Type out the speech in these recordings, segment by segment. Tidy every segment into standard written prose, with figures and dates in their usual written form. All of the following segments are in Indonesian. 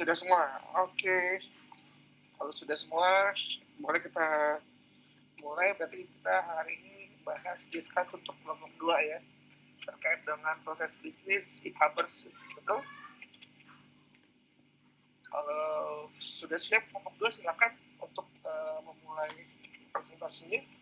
Sudah semua. Oke. Kalau sudah semua, boleh kita mulai. Berarti kita hari ini discuss untuk kelompok 2 ya. Terkait dengan proses bisnis e-commerce. Betul? Kalau sudah siap kelompok 2, silakan untuk memulai presentasinya.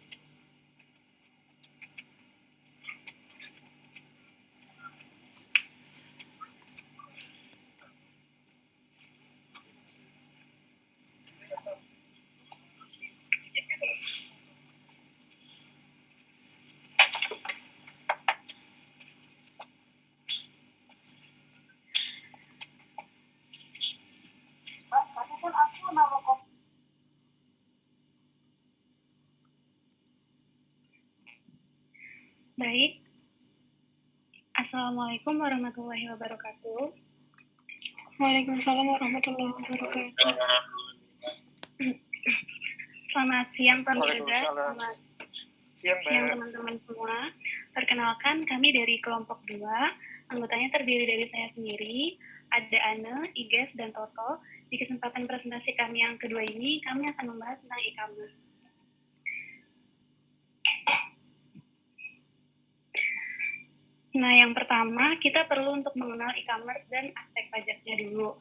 Baik. Assalamualaikum warahmatullahi wabarakatuh. Waalaikumsalam warahmatullahi wabarakatuh. Selamat siang Pak Mirza. Waalaikumsalam. Siang teman-teman semua. Perkenalkan, kami dari kelompok 2. Anggotanya terdiri dari saya sendiri, ada Ane, Iges, dan Toto. Di kesempatan presentasi kami yang kedua ini, kami akan membahas tentang e-commerce. Nah, yang pertama, kita perlu untuk mengenal e-commerce dan aspek pajaknya dulu.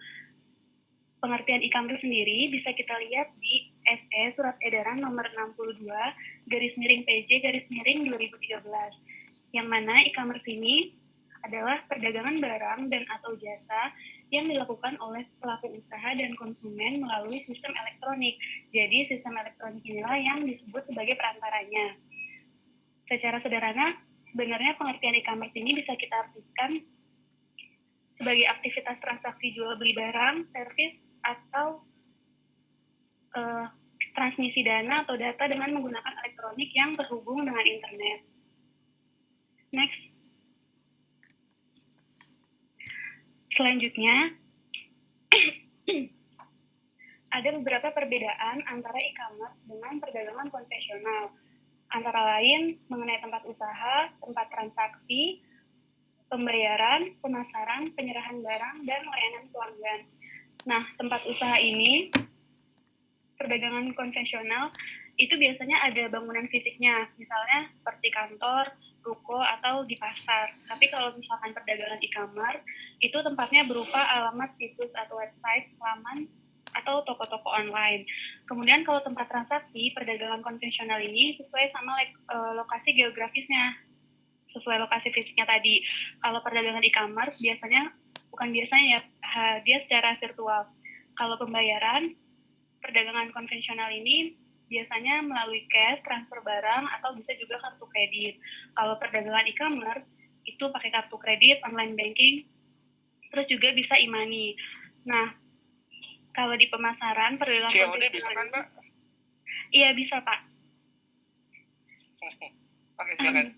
Pengertian e-commerce sendiri bisa kita lihat di SE Surat Edaran nomor 62/PJ/2013, yang mana e-commerce ini adalah perdagangan barang dan atau jasa yang dilakukan oleh pelaku usaha dan konsumen melalui sistem elektronik. Jadi, sistem elektronik inilah yang disebut sebagai perantaranya. Secara sederhana, sebenarnya pengertian e-commerce ini bisa kita artikan sebagai aktivitas transaksi jual beli barang, servis, atau transmisi dana atau data dengan menggunakan elektronik yang terhubung dengan internet. Next. Selanjutnya, ada beberapa perbedaan antara e-commerce dengan perdagangan konvensional. Antara lain mengenai tempat usaha, tempat transaksi, pembayaran, pemasaran, penyerahan barang, dan layanan pelanggan. Nah, tempat usaha ini, perdagangan konvensional, itu biasanya ada bangunan fisiknya, misalnya seperti kantor, ruko, atau di pasar. Tapi kalau misalkan perdagangan e-commerce, itu tempatnya berupa alamat situs atau website, laman, atau toko-toko online. Kemudian kalau tempat transaksi, perdagangan konvensional ini sesuai sama lokasi geografisnya, sesuai lokasi fisiknya tadi. Kalau perdagangan e-commerce bukan biasanya ya, dia secara virtual. Kalau pembayaran, perdagangan konvensional ini biasanya melalui cash, transfer barang, atau bisa juga kartu kredit. Kalau perdagangan e-commerce, itu pakai kartu kredit, online banking, terus juga bisa e-money. Nah, kalau di pemasaran, perdagangan COD bisa kan, Pak? Iya, bisa, Pak. Oke, silakan.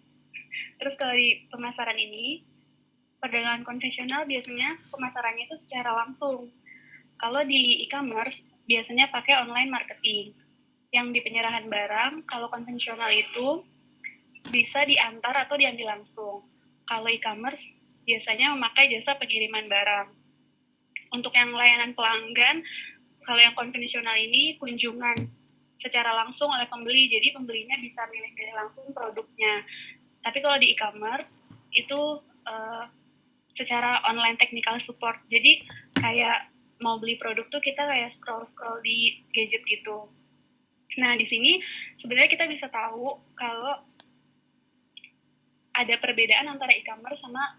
Terus kalau di pemasaran ini, perdagangan konvensional biasanya pemasarannya itu secara langsung. Kalau di e-commerce, biasanya pakai online marketing. Yang di penyerahan barang, kalau konvensional itu bisa diantar atau diambil langsung. Kalau e-commerce, biasanya memakai jasa pengiriman barang. Untuk yang layanan pelanggan, kalau yang konvensional ini kunjungan secara langsung oleh pembeli, jadi pembelinya bisa milih-milih langsung produknya. Tapi kalau di e-commerce, itu secara online technical support. Jadi kayak mau beli produk tuh kita kayak scroll-scroll di gadget gitu. Nah, di sini sebenarnya kita bisa tahu kalau ada perbedaan antara e-commerce sama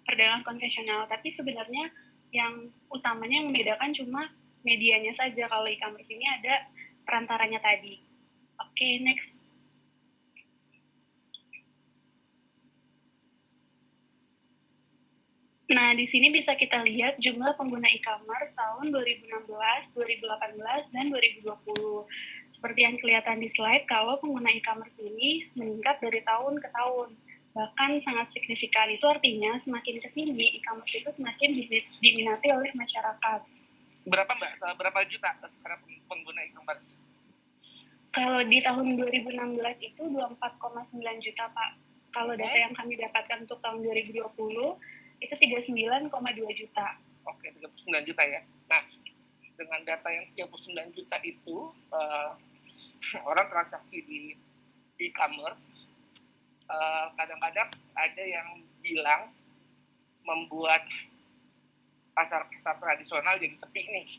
perdagangan konvensional. Tapi sebenarnya yang utamanya yang membedakan cuma medianya saja. Kalau e-commerce ini ada perantaranya tadi. Oke, next. Nah, di sini bisa kita lihat jumlah pengguna e-commerce tahun 2016, 2018, dan 2020. Seperti yang kelihatan di slide, kalau pengguna e-commerce ini meningkat dari tahun ke tahun. Bahkan sangat signifikan. Itu artinya semakin ke sini, e-commerce itu semakin diminati oleh masyarakat. Berapa, Mbak? Berapa juta sekarang pengguna e-commerce? Kalau di tahun 2016 itu 24,9 juta, Pak. Kalau data yang kami dapatkan untuk tahun 2020, itu 39,2 juta. Oke, 39 juta ya. Nah, dengan data yang 39 juta itu, orang transaksi di e-commerce, kadang-kadang ada yang bilang membuat pasar-pasar tradisional jadi sepi nih.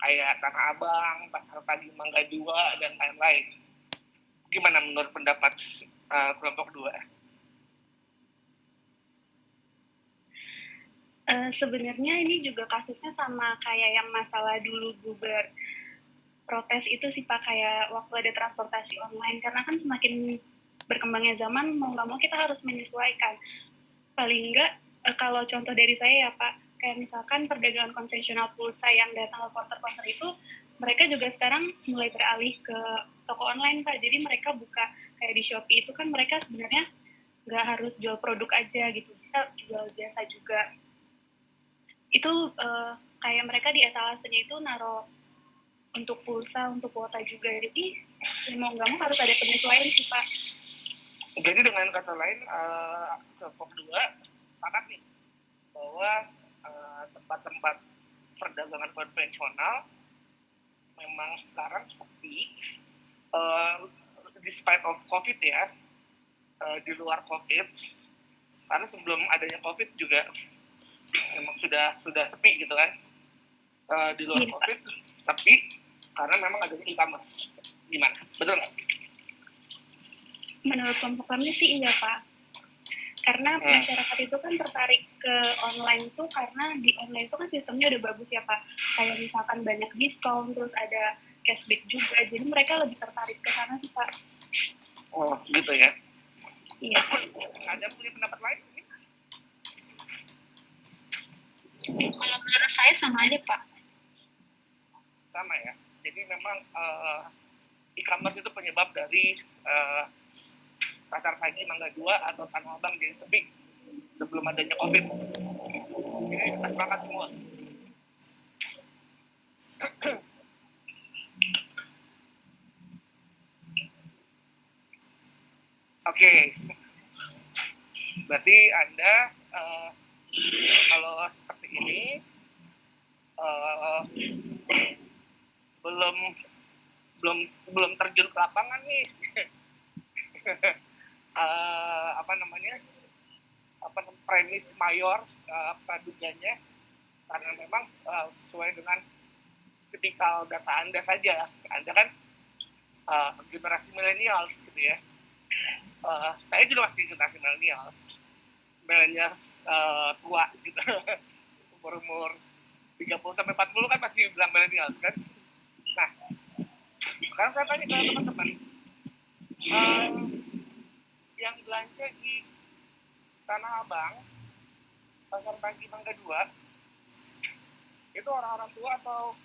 Kayak Tanah Abang, Pasar Pagi Mangga 2, dan lain-lain. Gimana menurut pendapat kelompok 2? Sebenarnya ini juga kasusnya sama kayak yang masalah dulu Uber protes itu sih Pak, kayak waktu ada transportasi online, karena kan semakin berkembangnya zaman, mau nggak mau kita harus menyesuaikan. Paling nggak, kalau contoh dari saya ya Pak, kayak misalkan perdagangan konvensional pulsa yang datang ke counter-counter itu, mereka juga sekarang mulai beralih ke toko online Pak, jadi mereka buka kayak di Shopee itu kan mereka sebenarnya nggak harus jual produk aja gitu, bisa jual jasa juga. Itu kayak mereka di etalasenya itu naruh untuk pulsa, untuk kuota juga. Jadi mau nggak mau harus ada penyesuaian sih Pak. Jadi dengan kata lain, kelompok 2 sepakat nih bahwa tempat-tempat perdagangan konvensional memang sekarang sepi, despite of COVID ya, di luar COVID, karena sebelum adanya COVID juga memang sudah sepi gitu kan, di luar COVID sepi karena memang adanya e-commerce. Gimana? Betul nggak? Menurut kelompok kami sih iya Pak. Karena masyarakat itu kan tertarik ke online tuh karena di online itu kan sistemnya udah bagus ya Pak. Kayak misalkan banyak diskon, terus ada cashback juga. Jadi mereka lebih tertarik ke sana sih Pak. Oh gitu ya. Iya. Ada punya pendapat lain? Kalau menurut saya sama aja Pak. Sama ya. Jadi memang e-commerce itu penyebab dari Pasar Pagi Mangga 2 atau Tanah Abang jadi sepi sebelum adanya COVID. Ini sepakat semua. Oke. Berarti Anda kalau seperti ini belum terjun ke lapangan nih. Premis mayor praduganya, karena memang sesuai dengan tipikal data Anda saja. Anda kan generasi millennials gitu ya. Saya juga masih generasi millennials tua gitu. Umur 30-40 kan masih bilang millennials kan. Nah, sekarang saya tanya ke teman-teman, yang belanja di Tanah Abang, Pasar Pagi Mangga 2, itu orang-orang tua atau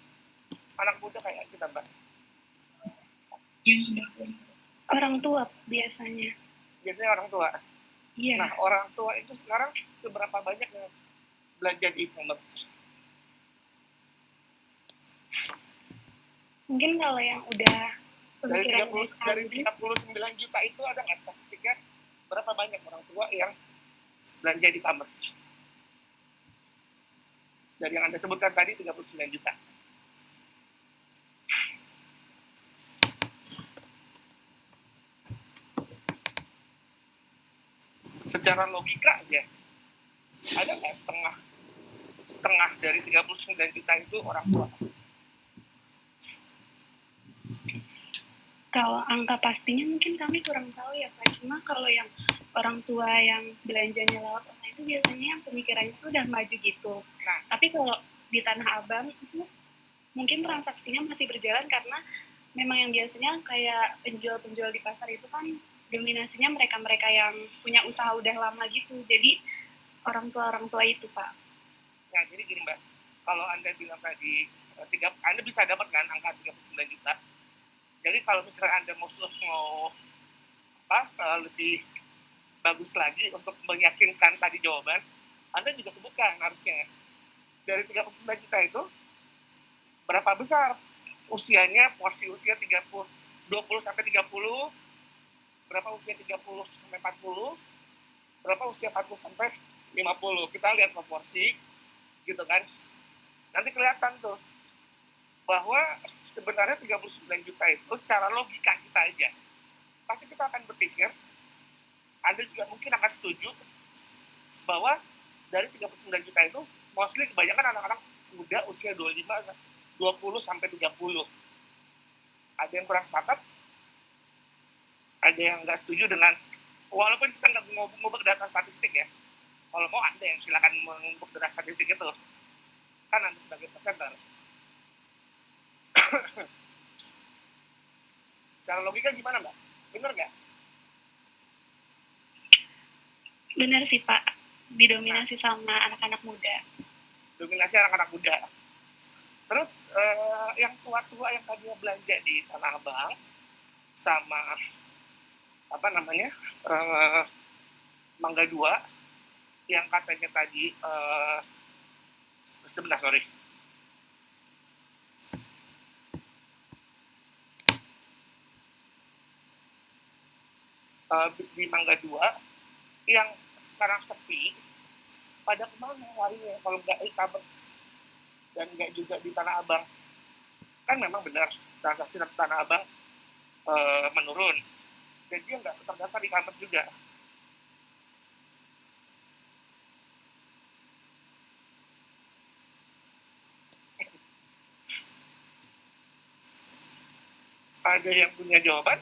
anak muda kayak kita, Mbak? Orang tua biasanya. Biasanya orang tua. Iya. Nah, orang tua itu sekarang seberapa banyak yang belanja di e-commerce? Mungkin kalau yang udah dari 39 juta itu ada nggak statistiknya berapa banyak orang tua yang belanja di e-commerce? Dari yang Anda sebutkan tadi 39 juta. Secara logika aja, ada nggak setengah dari 39 juta itu orang tua? Kalau angka pastinya mungkin kami kurang tahu ya Pak. Cuma kalau yang orang tua yang belanjanya lewat online itu biasanya yang pemikirannya itu udah maju gitu. Nah, tapi kalau di Tanah Abang itu mungkin transaksinya masih berjalan karena memang yang biasanya kayak penjual-penjual di pasar itu kan dominasinya mereka-mereka yang punya usaha udah lama gitu. Jadi orang tua itu Pak. Nah, jadi gini Mbak, kalau Anda bilang tadi Anda bisa dapat kan angka 39 juta. Jadi kalau misalnya Anda mau lebih bagus lagi untuk meyakinkan tadi jawaban, Anda juga sebutkan harusnya dari 39 juta itu berapa besar usianya, porsi usia 20 sampai 30, berapa usia 30 sampai 40, berapa usia 40 sampai 50. Kita lihat proporsi gitu kan. nanti kelihatan tuh bahwa sebenarnya 39 juta itu secara logika kita aja pasti kita akan berpikir, Anda juga mungkin akan setuju bahwa dari 39 juta itu mostly kebanyakan anak-anak muda usia 25, 20 sampai 30. Ada yang kurang sepakat, ada yang nggak setuju dengan, walaupun kita nggak ngubek data statistik ya, kalau mau Anda yang silakan mengubek data statistik itu, kan Anda sebagai presenter. Secara logika gimana Mbak? Bener nggak? Benar sih Pak, didominasi sama anak-anak muda. Dominasi anak-anak muda. Terus yang tua-tua yang tadinya belanja di Tanah Abang sama apa namanya Mangga 2 yang katanya tadi sebentar sorry di Mangga 2 yang sekarang sepi, pada kemana larinya kalau nggak e-commerce dan nggak juga di Tanah Abang? Kan memang benar transaksi di Tanah Abang menurun, dan dia nggak terdaftar di e-commerce juga. Ada yang punya jawaban?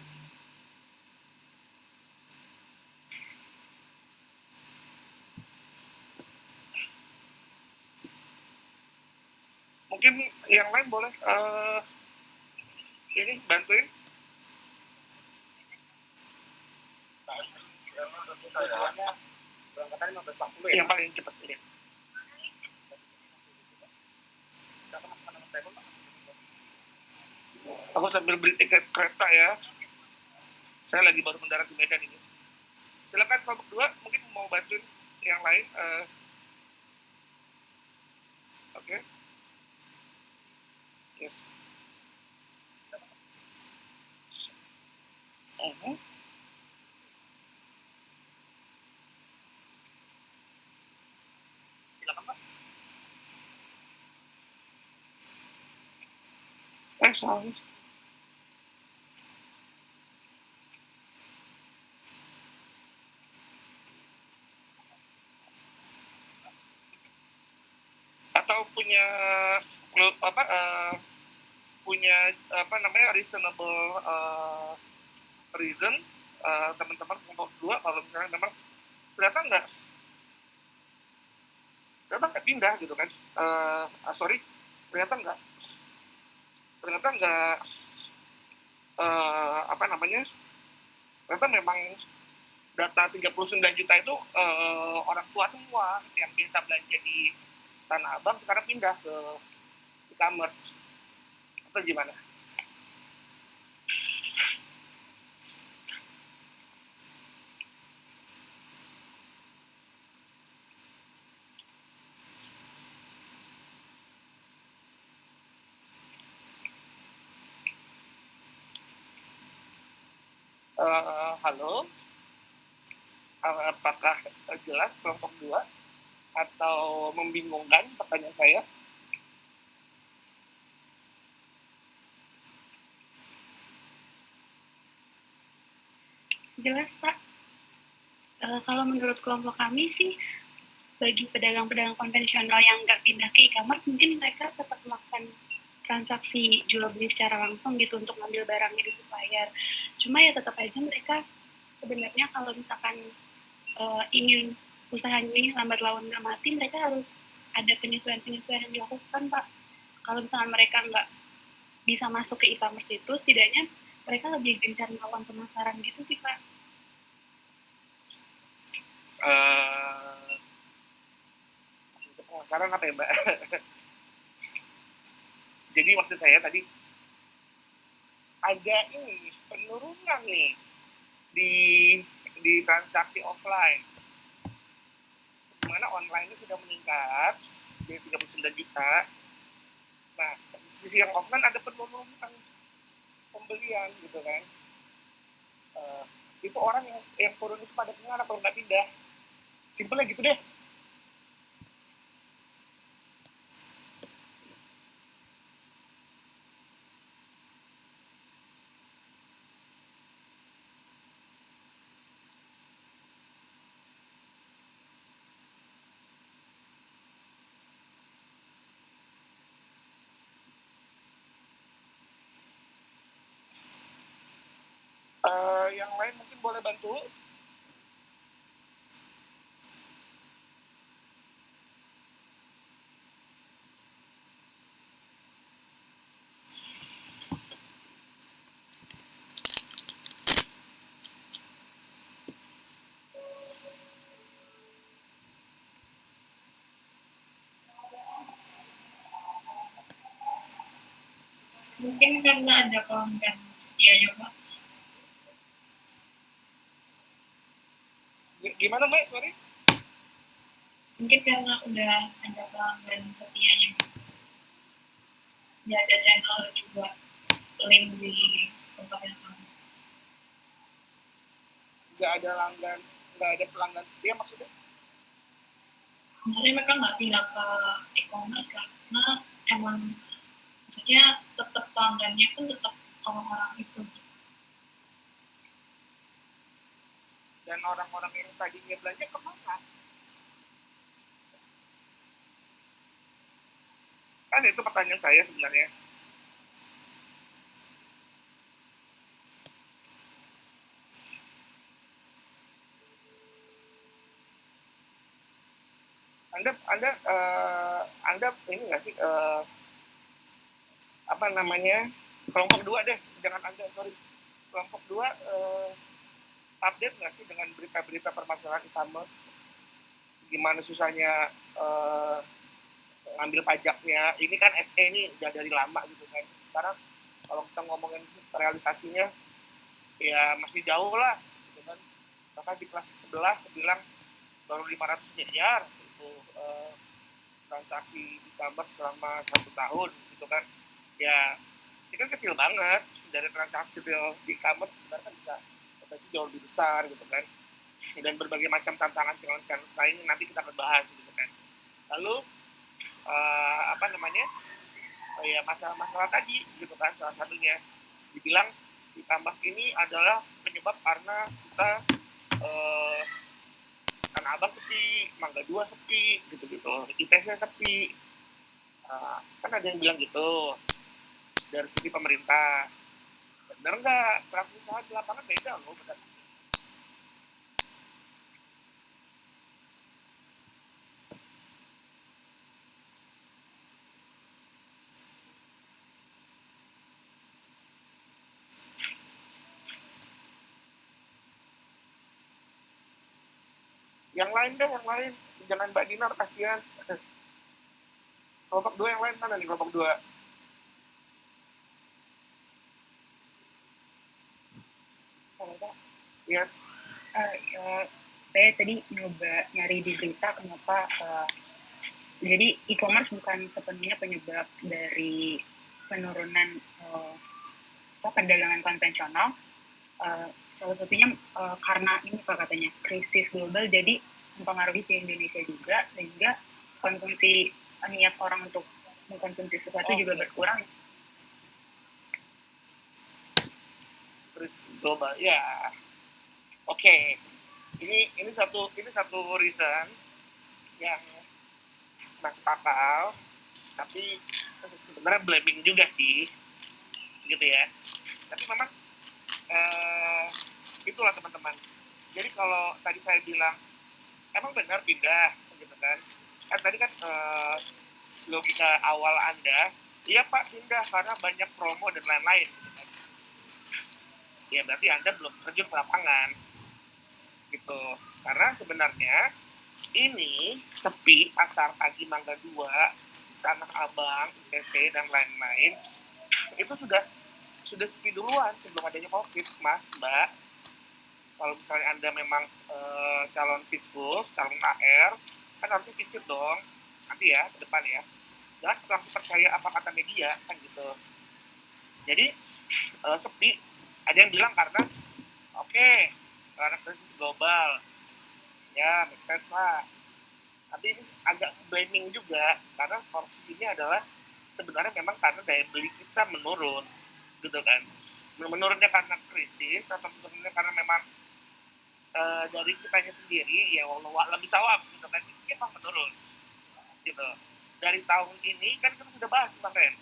Mungkin yang lain boleh ini bantuin. Yang paling cepat ini. Aku sambil beli tiket kereta ya. Saya lagi baru mendarat di Medan ini. Silakan kelompok 2 mungkin mau bantuin yang lain. Oke. Yes. Silakan Pak. Sorry. Atau punya reasonable reason teman-teman kelompok 2 kalau misalnya memang ternyata nggak pindah gitu kan, ternyata nggak ternyata memang data 39 juta itu orang tua semua yang biasa belanja di Tanah Abang sekarang pindah ke e-commerce atau gimana? Halo, apakah jelas kelompok 2 atau membingungkan pertanyaan saya? Jelas Pak. Kalau menurut kelompok kami sih, bagi pedagang-pedagang konvensional yang nggak pindah ke e-commerce, mungkin mereka tetap melakukan transaksi jual beli secara langsung gitu untuk ngambil barangnya di supplier. Cuma ya tetap aja mereka sebenarnya kalau misalkan ingin usahanya ini lambat laun nggak mati, mereka harus ada penyesuaian-penyesuaian yang dilakukan Pak. Kalau misalkan mereka nggak bisa masuk ke e-commerce itu, setidaknya mereka lebih gencar melakukan pemasaran gitu sih Pak. Pemasaran apa ya Mbak? Jadi maksud saya tadi ada ini penurunan nih di transaksi offline, dimana online itu sudah meningkat jadi 39 juta. Nah, di sisi yang offline ada penurunan pembelian gitu kan. Itu orang yang turun itu pada kemana kalau nggak pindah? Simpelnya gitu deh. yang lain mungkin boleh bantu. Mungkin karena ada pelanggan setianya, Pak. Gimana Mbak? Sorry. Mungkin karena udah ada pelanggan setianya, Pak. Ya ada channel juga link di tempat yang sama. Nggak ada pelanggan setia maksudnya? Misalnya mereka nggak pindah ke e-commerce karena emang maksudnya tetap pelanggannya pun tetap orang-orang itu. Dan orang-orang yang tadinya belanja kemana? Kan itu pertanyaan saya sebenarnya. Anda ini nggak sih apa namanya, kelompok 2 deh, jangan Anda, sorry, kelompok 2 update nggak sih dengan berita-berita permasalahan e-commerce, gimana susahnya ngambil pajaknya. Ini kan SE ini udah dari lama gitu kan, sekarang kalau kita ngomongin realisasinya ya masih jauh lah gitu kan. Bahkan di kelas sebelah bilang baru 500 miliar itu transaksi e-commerce selama 1 tahun gitu kan. Ya ini kan kecil banget dari transaksi real di e-commerce, sebenarnya kan bisa potensi jauh lebih besar gitu kan. Dan berbagai macam tantangan challenge lainnya nanti kita akan bahas gitu kan. Lalu apa namanya, ya masalah tadi gitu kan, salah satunya dibilang e-commerce ini adalah penyebab karena kita Tanah Abang sepi, Mangga 2 sepi gitu-gitu, ITC sepi. Kan ada yang bilang gitu dari segi pemerintah. Bener nggak? Pelaku usaha di lapangan beda loh, bener. Yang lain deh, yang lain. Jangan Mbak Dinar, kasihan. Kelompok 2 yang lain mana nih kelompok 2? Yes. Saya tadi nyoba nyari di berita kenapa jadi e-commerce bukan sepenuhnya penyebab dari penurunan perdagangan konvensional. Salah satunya karena ini Pak katanya krisis global, jadi mempengaruhi ke Indonesia juga, sehingga konsumsi niat orang untuk mengkonsumsi sesuatu juga berkurang. Krisis global ya. Oke. Ini satu reason yang masuk akal, tapi sebenarnya blaming juga sih gitu ya. Tapi memang itulah teman-teman. Jadi kalau tadi saya bilang emang benar pindah gitu kan tadi kan logika awal Anda, iya Pak pindah karena banyak promo dan lain-lain gitu kan. Ya berarti Anda belum terjun ke lapangan gitu. Karena sebenarnya ini sepi pasar pagi Mangga 2, Tanah Abang, ITC dan lain-lain itu sudah sepi duluan sebelum adanya COVID, Mas, Mbak. Kalau misalnya Anda memang calon fiskus, calon AR, kan harusnya visit dong nanti ya ke depan ya. Jangan langsung percaya apa kata media kan gitu. Jadi sepi. Ada yang bilang karena karena krisis global, ya make sense lah. Tapi ini agak blaming juga karena posisinya adalah sebenarnya memang karena daya beli kita menurun gitu kan. Menurunnya karena krisis atau menurunnya karena memang dari kitanya sendiri, ya wallahu a'lam bishawab gitu kan, ini memang menurun gitu. Dari tahun ini kan kita sudah bahas kemarin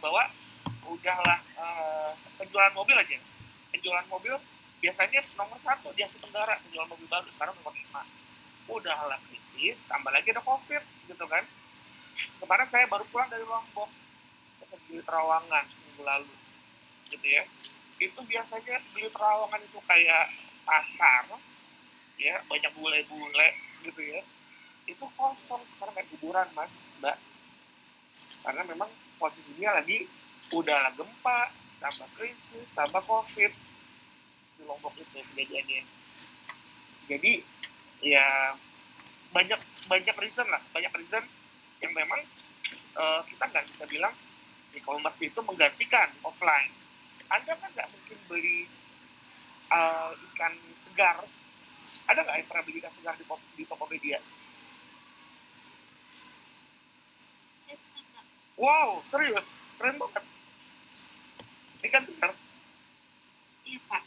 bahwa udahlah penjualan mobil biasanya nomor 1 di Asia Tenggara menjual mobil bagus, sekarang nomor 5. Udah lah krisis, tambah lagi ada COVID gitu kan. Kemarin saya baru pulang dari Lombok, di Terawangan minggu lalu gitu ya. Itu biasanya di Terawangan itu kayak pasar ya, banyak bule-bule gitu ya. Itu kosong sekarang kayak kuburan mas, mbak. Karena memang posisinya lagi udahlah gempa, tambah krisis, tambah COVID di Lombok itu kejadiannya. Jadi ya banyak reason yang memang kita nggak bisa bilang e-commerce itu menggantikan offline. Anda kan nggak mungkin beli ikan segar. Ada nggak yang pernah beli ikan segar di Tokopedia? Wow, serius? Keren banget. Ikan segar? Iya Pak.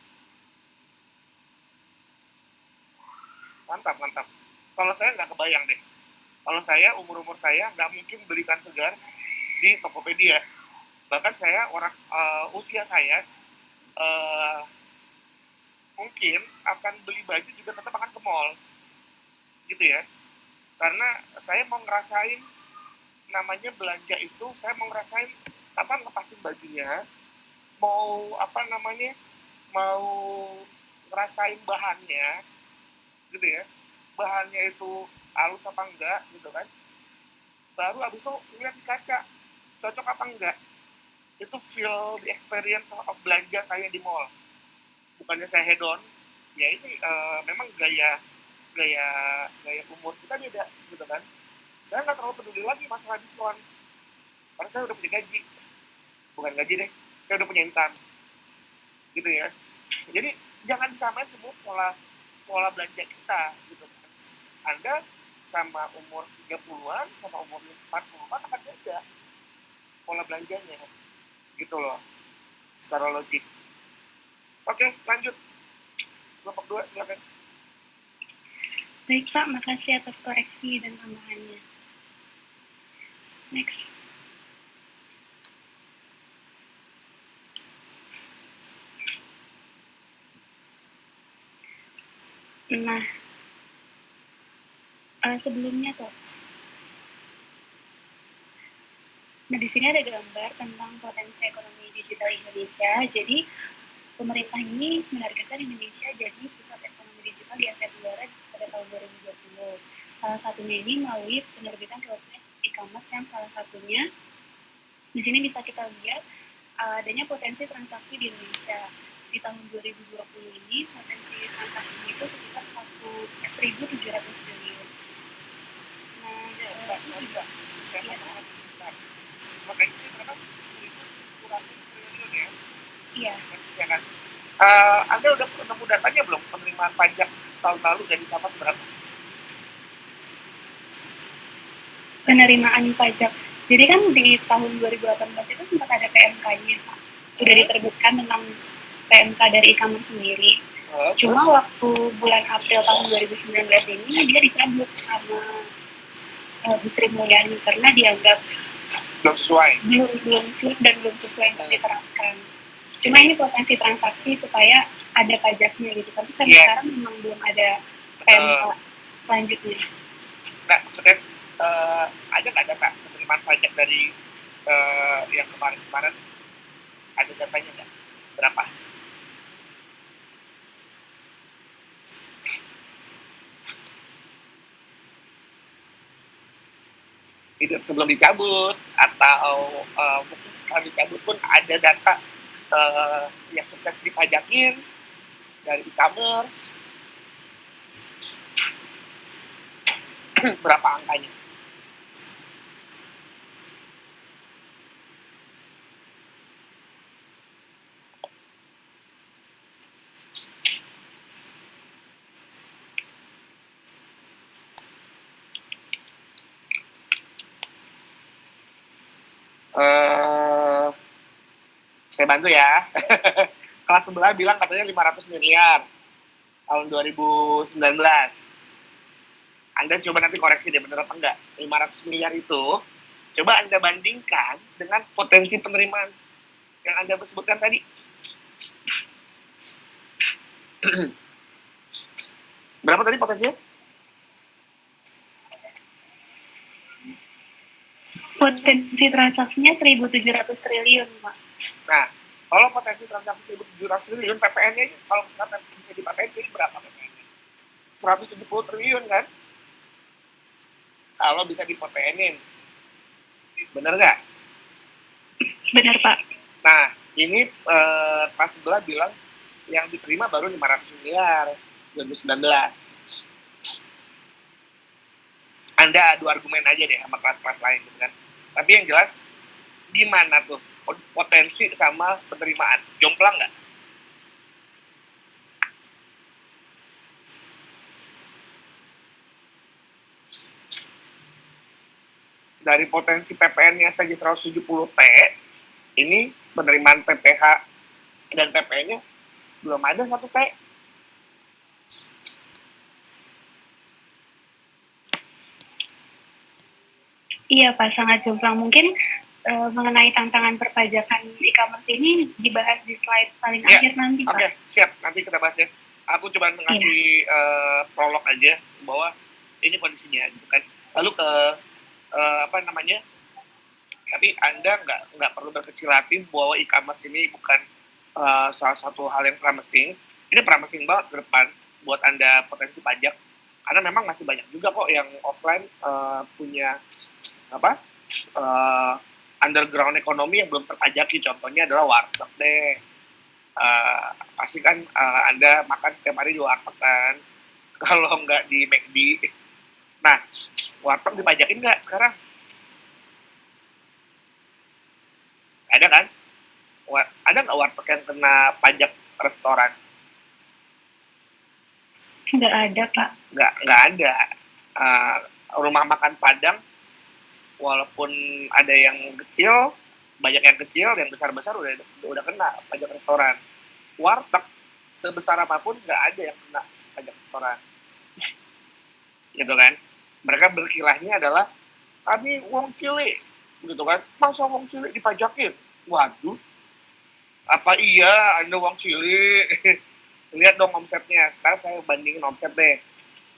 Mantap. Kalau saya nggak kebayang deh. Kalau saya, umur saya nggak mungkin beli ikan segar di Tokopedia. Bahkan saya usia saya mungkin akan beli baju juga tetap akan ke mall gitu ya, karena saya mau ngerasain namanya belanja itu, saya mau ngerasain ngepasin bajunya, mau mau ngerasain bahannya gitu ya, bahannya itu halus apa enggak gitu kan, baru abis itu lihat di kaca cocok apa enggak. Itu feel the experience of belanja saya di mall. Bukannya saya hedon, ya ini memang gaya umur kita beda gitu kan. Saya nggak terlalu peduli lagi masalah diskon, karena saya udah punya gaji, bukan gaji deh, saya udah punya income gitu ya. Jadi jangan disamain semua pola belanja kita gitu kan. Anda sama umur 30-an sama umur 40-an akan beda pola belanjanya gitu loh, secara logik. Oke, lanjut. Kelompok 2, silakan. Baik Pak, makasih atas koreksi dan tambahannya. Next. Nah, sebelumnya tuh. Nah, di sini ada gambar tentang potensi ekonomi digital Indonesia. Jadi, pemerintah ini menargetkan Indonesia jadi pusat ekonomi digital di Asia Tenggara pada tahun 2020. Salah satunya ini melalui penerbitan roadmap e-commerce yang salah satunya di sini bisa kita lihat adanya potensi transaksi di Indonesia. Di tahun 2020 ini potensi transaksi itu sekitar 1.700 triliun. Nah, Potensi berapa? Kurang triliun ya? Iya. Ya kan? Anda udah ketemu datanya belum, penerimaan pajak tahun lalu dari e-commerce berapa? Penerimaan pajak. Jadi kan di tahun 2018 itu sempat ada PMK-nya, Pak. Udah diterbitkan tentang PMK dari e-commerce sendiri. Cuma waktu bulan April tahun 2019 ini dia dicabut sama Bu Sri Mulyani karena dianggap belum sesuai, belum siap dan belum sesuai untuk diterapkan. Cuma ini potensi transaksi supaya ada pajaknya gitu, tapi sampai sekarang memang belum ada PMK selanjutnya. Nah, maksudnya ada nggak data penerimaan pajak dari yang kemarin? Ada datanya nggak? Berapa? Tidak sebelum dicabut atau mungkin setelah dicabut pun ada data yang sukses dipajakin dari e-commerce. Berapa angkanya? Saya bantu ya. Kelas sebelah bilang katanya 500 miliar tahun 2019. Anda coba nanti koreksi deh bener apa enggak. 500 miliar itu coba Anda bandingkan dengan potensi penerimaan yang Anda sebutkan tadi. Berapa tadi potensinya? Potensi transaksinya 1.700 triliun, Pak. Nah, kalau potensi transaksi 1.700 triliun, PPN-nya ini kalau misalkan bisa dipakai jadi berapa PPN-nya? 170 triliun kan? Kalau bisa di-PPN-in. Bener nggak? Benar, Pak. Nah, ini kelas sebelah bilang yang diterima baru 500 miliar 2019. Anda adu argumen aja deh sama kelas-kelas lain gitu kan. Tapi yang jelas, di mana tuh potensi sama penerimaan? Jomplang nggak? Dari potensi PPN-nya saja 170 T, ini penerimaan PPH dan PPN-nya belum ada 1 T. Iya, Pak, sangat jomplang. Mungkin mengenai tantangan perpajakan e-commerce ini dibahas di slide paling Ya, akhir nanti, Pak. Oke, siap. Nanti kita bahas ya. Aku coba ngasih prolog aja bahwa ini kondisinya, gitu kan. Lalu ke apa namanya? Tapi Anda nggak perlu berkecil hati bahwa e-commerce ini bukan salah satu hal yang promising. Ini promising banget ke depan buat Anda potensi pajak. Karena memang masih banyak juga kok yang offline punya apa underground ekonomi yang belum terpajaki. Contohnya adalah warteg deh. Pasti kan Anda makan setiap hari di warteg kan. Kalau nggak di McD. Nah, warteg dipajakin nggak sekarang? Ada kan? Ada nggak warteg yang kena pajak restoran? Nggak ada, Pak. Nggak ada. Rumah makan Padang, walaupun ada yang kecil, banyak yang kecil, yang besar-besar udah kena pajak restoran. Warteg sebesar apapun nggak ada yang kena pajak restoran. Gitu kan? Mereka berkilahnya adalah kami wong cilik, gitu kan? Masa wong cilik dipajakin? Waduh, apa iya Anda wong cilik? Lihat dong omsetnya. Sekarang saya bandingin omset deh.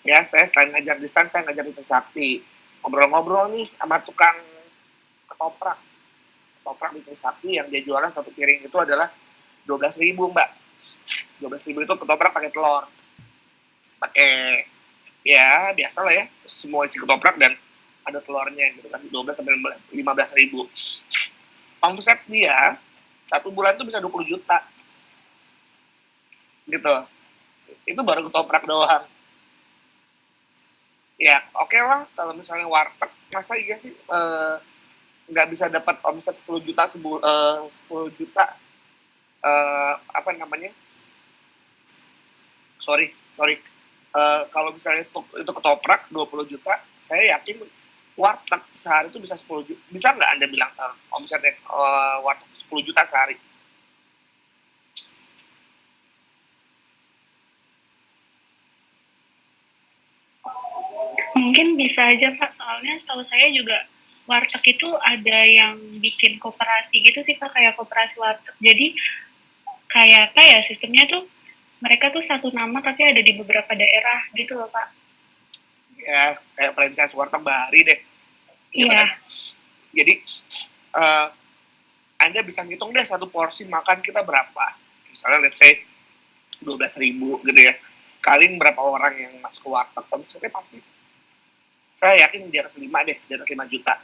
Ya, saya selain ngajar di STAN, saya ngajar di Trisakti. Ngobrol-ngobrol nih sama tukang ketoprak. Ketoprak di Trisakti yang dia jualan satu piring itu adalah 12.000, Mbak. 12.000 itu ketoprak pakai telur. Pakai, ya biasa lah ya, semua isi ketoprak dan ada telurnya gitu kan. 12 sampai 15.000. Omset dia, satu bulan itu bisa 20 juta. Gitu. Itu baru ketoprak doang. Ya oke lah kalau misalnya warteg, masa iya sih nggak bisa dapat omset 10 juta 10 juta apa namanya, sorry kalau misalnya itu ketoprak 20 juta, saya yakin warteg sehari itu bisa 10 juta. Bisa nggak Anda bilang omsetnya warteg 10 juta sehari? Mungkin bisa aja, Pak. Soalnya setahu saya juga warteg itu ada yang bikin koperasi gitu sih, Pak. Kayak koperasi warteg. Jadi kayak apa ya sistemnya tuh, mereka tuh satu nama tapi ada di beberapa daerah gitu loh, Pak. Ya kayak franchise warteg Bahari deh. Gitu Iya. kan? Jadi Anda bisa ngitung deh satu porsi makan kita berapa. Misalnya let's say 12.000 gitu ya. Kaliin berapa orang yang masuk ke warteg, omsetnya pasti saya yakin di atas 5 deh, di atas 5 juta.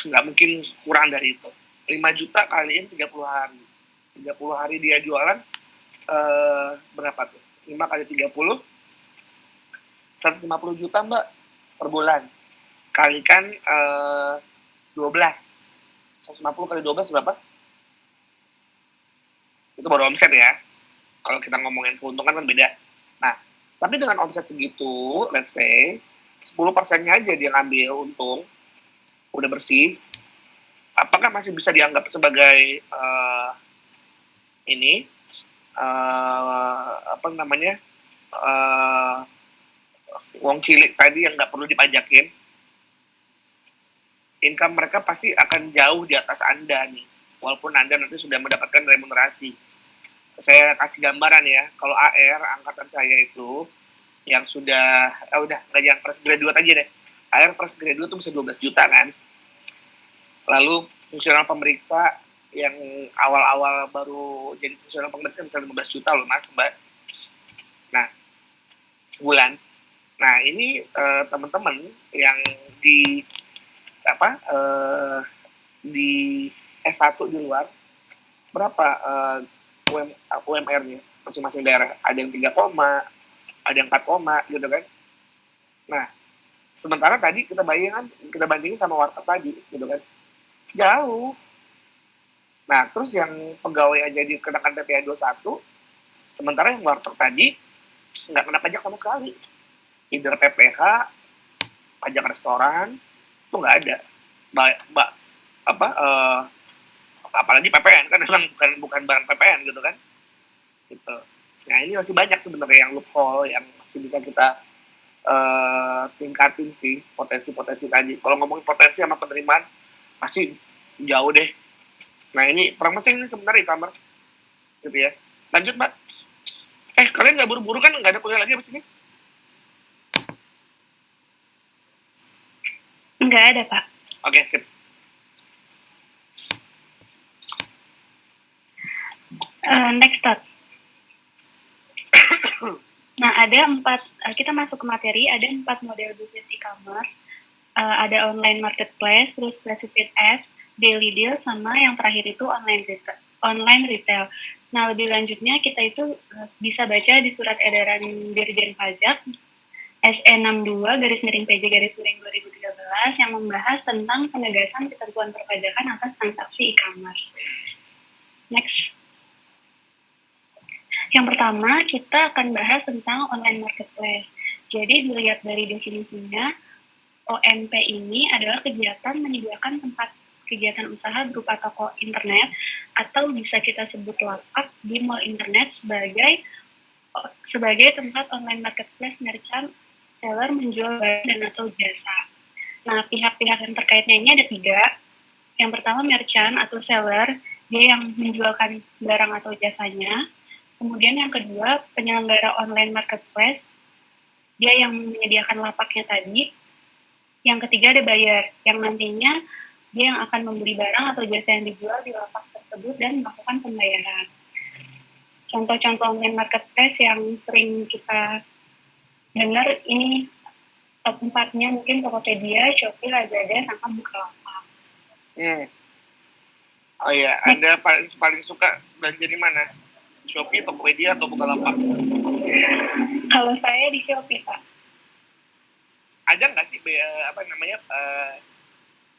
Nggak mungkin kurang dari itu. 5 juta kaliin 30 hari. 30 hari dia jualan, berapa tuh? 5 kali 30, 150 juta, Mbak, per bulan. Kalikan 12. 150 kali 12 berapa? Itu baru omset ya. Kalau kita ngomongin keuntungan kan beda. Nah, tapi dengan omset segitu, let's say, 10%-nya aja dia ngambil untung, udah bersih, apakah masih bisa dianggap sebagai ini apa namanya wong cilik tadi yang nggak perlu dipajakin? Income mereka pasti akan jauh di atas Anda nih, walaupun Anda nanti sudah mendapatkan remunerasi. saya kasih gambaran ya, kalau AR angkatan saya itu yang sudah udah nggak jangan fresh graduate aja deh. AR fresh graduate tuh bisa 12 juta kan. Lalu fungsional pemeriksa yang awal-awal baru jadi fungsional pemeriksa bisa 15 juta loh Mas, Mbak. Nah, sebulan. Nah, ini teman-teman yang di di S1 di luar berapa UMR-nya masing-masing daerah? Ada yang 3, ada yang 4, gitu kan. Nah, sementara tadi kita bandingin sama warteg tadi, gitu kan. Jauh. Nah, terus yang pegawai aja dikenakan PPh 21, sementara yang warteg tadi nggak kena pajak sama sekali. Either PPh, pajak restoran, itu nggak ada. Apalagi PPN kan memang bukan barang PPN gitu kan. Gitu. Nah, ini masih banyak sebenarnya yang loophole yang masih bisa kita tingkatin sih potensi-potensi tadi. Kalau ngomongin potensi sama penerimaan pasti jauh deh. Nah, ini perang mesin ini sebenarnya e-commerce gitu ya. Lanjut Mbak. Kalian nggak buru-buru kan? Nggak ada kuliah lagi abis ini? Nggak ada, Pak. Oke, sip. Next thought. Nah, kita masuk ke materi, ada 4 model bisnis e-commerce. Ada online marketplace, terus classified ads, daily deal, sama yang terakhir itu online retail. Nah, lebih lanjutnya kita itu bisa baca di surat edaran Dirjen Pajak SE62/PJ/2013 yang membahas tentang penegasan ketentuan perpajakan atas transaksi e-commerce. Next. Yang pertama, kita akan bahas tentang online marketplace. Jadi, dilihat dari definisinya, OMP ini adalah kegiatan menyediakan tempat kegiatan usaha berupa toko internet, atau bisa kita sebut lapak di mall internet sebagai tempat online marketplace merchant, seller menjual barang dan atau jasa. Nah, pihak-pihak yang terkaitnya ini ada 3. Yang pertama, merchant atau seller, dia yang menjualkan barang atau jasanya. Kemudian yang kedua, penyelenggara online marketplace, dia yang menyediakan lapaknya tadi. Yang ketiga ada buyer, yang nantinya dia yang akan membeli barang atau jasa yang dijual di lapak tersebut dan melakukan pembayaran. Contoh-contoh online marketplace yang sering kita dengar ini top 4-nya mungkin Tokopedia, Shopee, Lazada, sama Bukalapak. Oh iya, Anda paling suka belanja di mana? Shopee, Tokopedia, atau Bukalapak? Kalau saya di Shopee, Pak. Ada nggak sih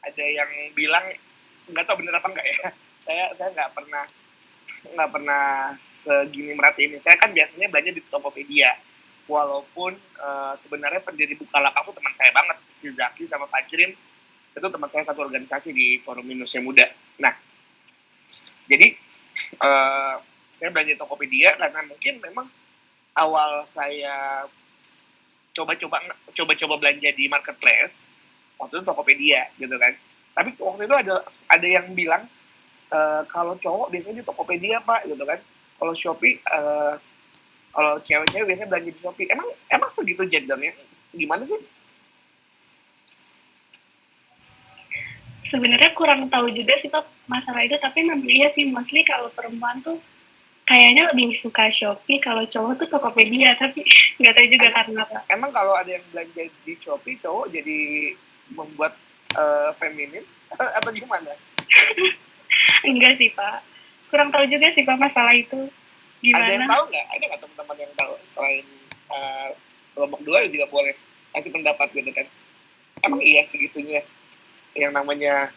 ada yang bilang, nggak tahu bener apa nggak ya? Saya nggak pernah segini merhatiin. Saya kan biasanya belanja di Tokopedia. Walaupun sebenarnya pendiri Bukalapak itu teman saya banget, si Zaki sama Fajrin. Itu teman saya satu organisasi di Forum Indonesia Muda. Nah, jadi saya belanja Tokopedia karena mungkin memang awal saya coba belanja di marketplace waktu itu Tokopedia gitu kan. Tapi waktu itu ada yang bilang kalau cowok biasanya di Tokopedia Pak gitu kan. Kalau Shopee kalau cewek-cewek biasanya belanja di Shopee. Emang segitu gendernya? Gimana sih? Sebenarnya kurang tahu juga sih Pak masalah itu, tapi memang iya sih, mostly kalau perempuan tuh kayaknya lebih suka Shopee, kalau cowok tuh Tokopedia, tapi nggak tahu juga karena apa. Emang kalau ada yang belanja di Shopee, cowok jadi membuat feminin atau gimana? Enggak sih Pak, kurang tahu juga sih Pak masalah itu. Gimana? Ada yang tahu nggak? Ada nggak teman-teman yang tahu selain kelompok 2 juga boleh kasih pendapat gitu kan? Emang iya segitunya yang namanya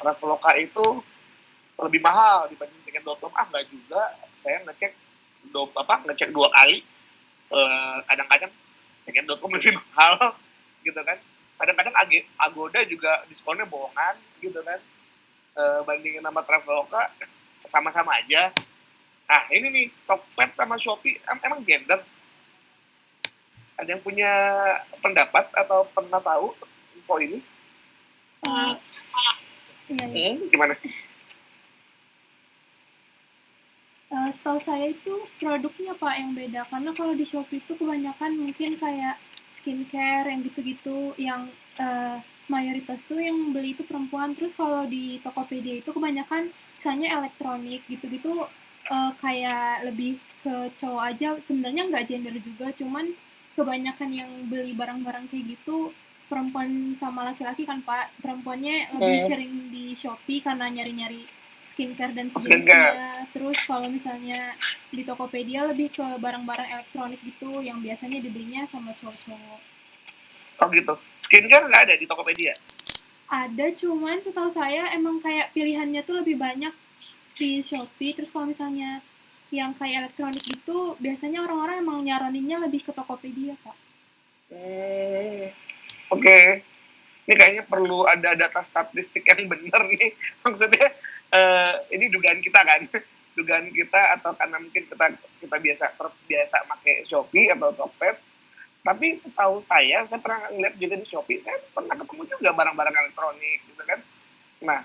Traveloka itu lebih mahal dibanding tiket.com? Nggak juga. Saya ngecek 2 kali. Kadang-kadang tiket.com lebih mahal gitu kan. Kadang-kadang Agoda juga diskonnya bohongan gitu kan. Bandingin sama Traveloka sama-sama aja. Nah, ini nih Tokped sama Shopee emang gender. Ada yang punya pendapat atau pernah tahu info ini? Gimana? setahu saya itu produknya Pak yang beda, karena kalau di Shopee itu kebanyakan mungkin kayak skincare yang gitu-gitu, yang mayoritas tuh yang beli itu perempuan. Terus kalau di Tokopedia itu kebanyakan misalnya elektronik gitu-gitu, kayak lebih ke cowok aja, sebenarnya nggak gender juga, cuman kebanyakan yang beli barang-barang kayak gitu perempuan sama laki-laki kan Pak. Perempuannya lebih sering di Shopee karena nyari-nyari skincare dan sejenisnya. Terus kalau misalnya di Tokopedia lebih ke barang-barang elektronik gitu yang biasanya dibelinya sama cowok-cowok. Oh gitu. Skincare nggak ada di Tokopedia? Ada, cuman setahu saya emang kayak pilihannya tuh lebih banyak di Shopee. Terus kalau misalnya yang kayak elektronik gitu, biasanya orang-orang emang nyaraninnya lebih ke Tokopedia, Pak. Oke. Ini kayaknya perlu ada data statistik yang benar nih. Maksudnya ini dugaan kita kan. Dugaan kita atau karena mungkin kita biasa pakai Shopee atau Tokped. Tapi setahu saya pernah ngeliat juga di Shopee, saya pernah ketemu juga barang-barang elektronik gitu kan. Nah,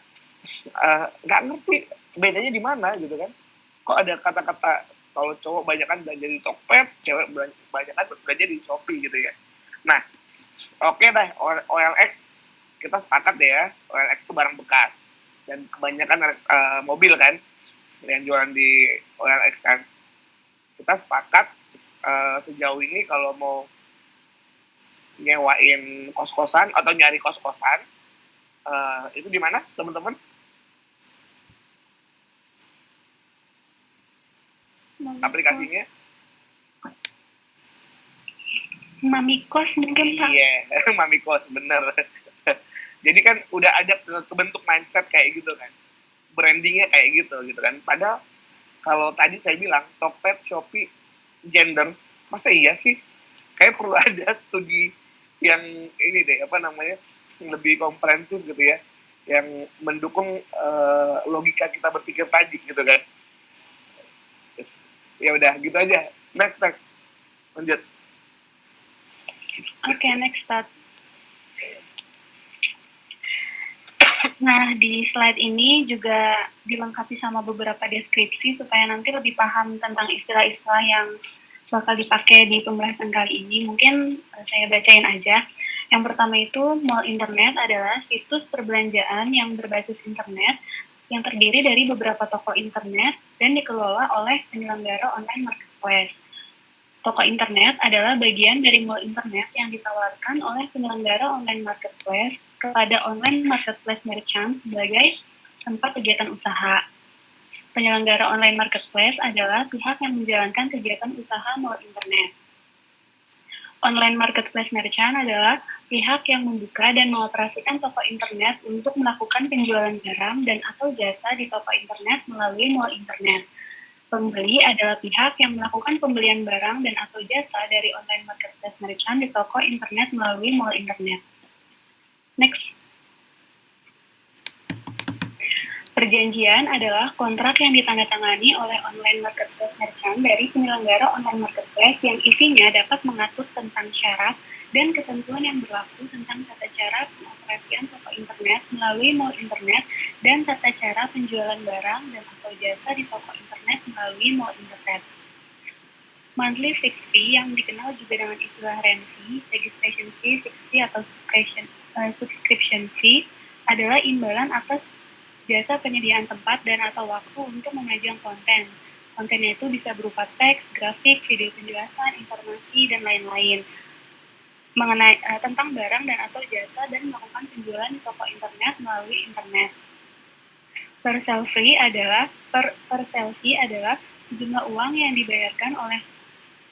nggak ngerti bedanya di mana gitu kan. Kok ada kata-kata kalau cowok banyak kan belanja di Tokped, cewek banyak kan belanja di Shopee gitu ya. Nah, oke deh, OLX kita sepakat deh ya, OLX itu barang bekas dan kebanyakan mobil kan yang jualan di OLX kan. Kita sepakat sejauh ini kalau mau nyewain kos-kosan atau nyari kos-kosan itu di mana teman-teman? Aplikasinya? Mamikos mungkin Pak. Iya, Mamikos bener. Jadi kan udah ada kebentuk mindset kayak gitu kan, brandingnya kayak gitu kan. Padahal kalau tadi saya bilang Tokped, Shopee, gender, masa iya sih? Kayak perlu ada studi yang ini deh, apa namanya, lebih komprehensif gitu ya, yang mendukung logika kita berpikir tadi gitu kan. Ya udah gitu aja. Next lanjut. Oke, next Pak. Nah, di slide ini juga dilengkapi sama beberapa deskripsi supaya nanti lebih paham tentang istilah-istilah yang bakal dipakai di pembahasan kali ini. Mungkin saya bacain aja. Yang pertama itu, mall internet adalah situs perbelanjaan yang berbasis internet yang terdiri dari beberapa toko internet dan dikelola oleh penyelenggara online marketplace. Toko internet adalah bagian dari mall internet yang ditawarkan oleh penyelenggara online marketplace kepada online marketplace merchant sebagai tempat kegiatan usaha. Penyelenggara online marketplace adalah pihak yang menjalankan kegiatan usaha mall internet. Online marketplace merchant adalah pihak yang membuka dan mengoperasikan toko internet untuk melakukan penjualan barang dan atau jasa di toko internet melalui mall internet. Pembeli adalah pihak yang melakukan pembelian barang dan atau jasa dari online marketplace merchant di toko internet melalui mall internet. Next. Perjanjian adalah kontrak yang ditandatangani oleh online marketplace merchant dari penyelenggara online marketplace yang isinya dapat mengatur tentang syarat dan ketentuan yang berlaku tentang tata cara pengoperasian toko internet melalui mall internet dan tata cara penjualan barang dan atau jasa di toko internet melalui mall internet. Monthly fixed fee yang dikenal juga dengan istilah rent fee, registration fee, fixed fee atau subscription fee adalah imbalan atas jasa penyediaan tempat dan atau waktu untuk memajang konten. Kontennya itu bisa berupa teks, grafik, video penjelasan, informasi, dan lain-lain mengenai tentang barang dan atau jasa dan melakukan penjualan di toko internet melalui internet. Per sale fee adalah sejumlah uang yang dibayarkan oleh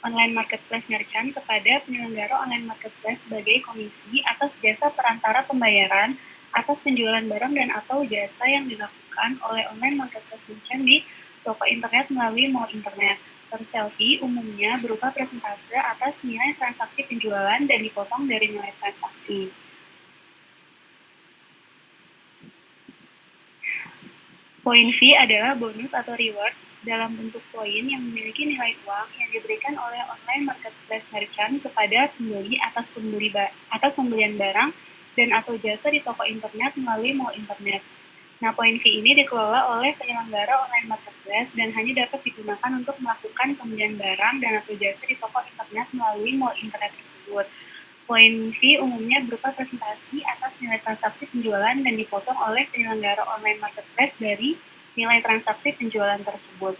online marketplace merchant kepada penyelenggara online marketplace sebagai komisi atas jasa perantara pembayaran atas penjualan barang dan atau jasa yang dilakukan oleh online marketplace merchant di toko internet melalui mall internet. Per sale fee umumnya berupa persentase atas nilai transaksi penjualan dan dipotong dari nilai transaksi. Point fee adalah bonus atau reward dalam bentuk poin yang memiliki nilai uang yang diberikan oleh online marketplace merchant kepada pembeli atas pembelian barang dan atau jasa di toko internet melalui mall internet. Nah, poin fee ini dikelola oleh penyelenggara online marketplace dan hanya dapat digunakan untuk melakukan pembelian barang dan atau jasa di toko internet melalui mall internet tersebut. Poin fee umumnya berupa presentasi atas nilai transaksi penjualan dan dipotong oleh penyelenggara online marketplace dari nilai transaksi penjualan tersebut.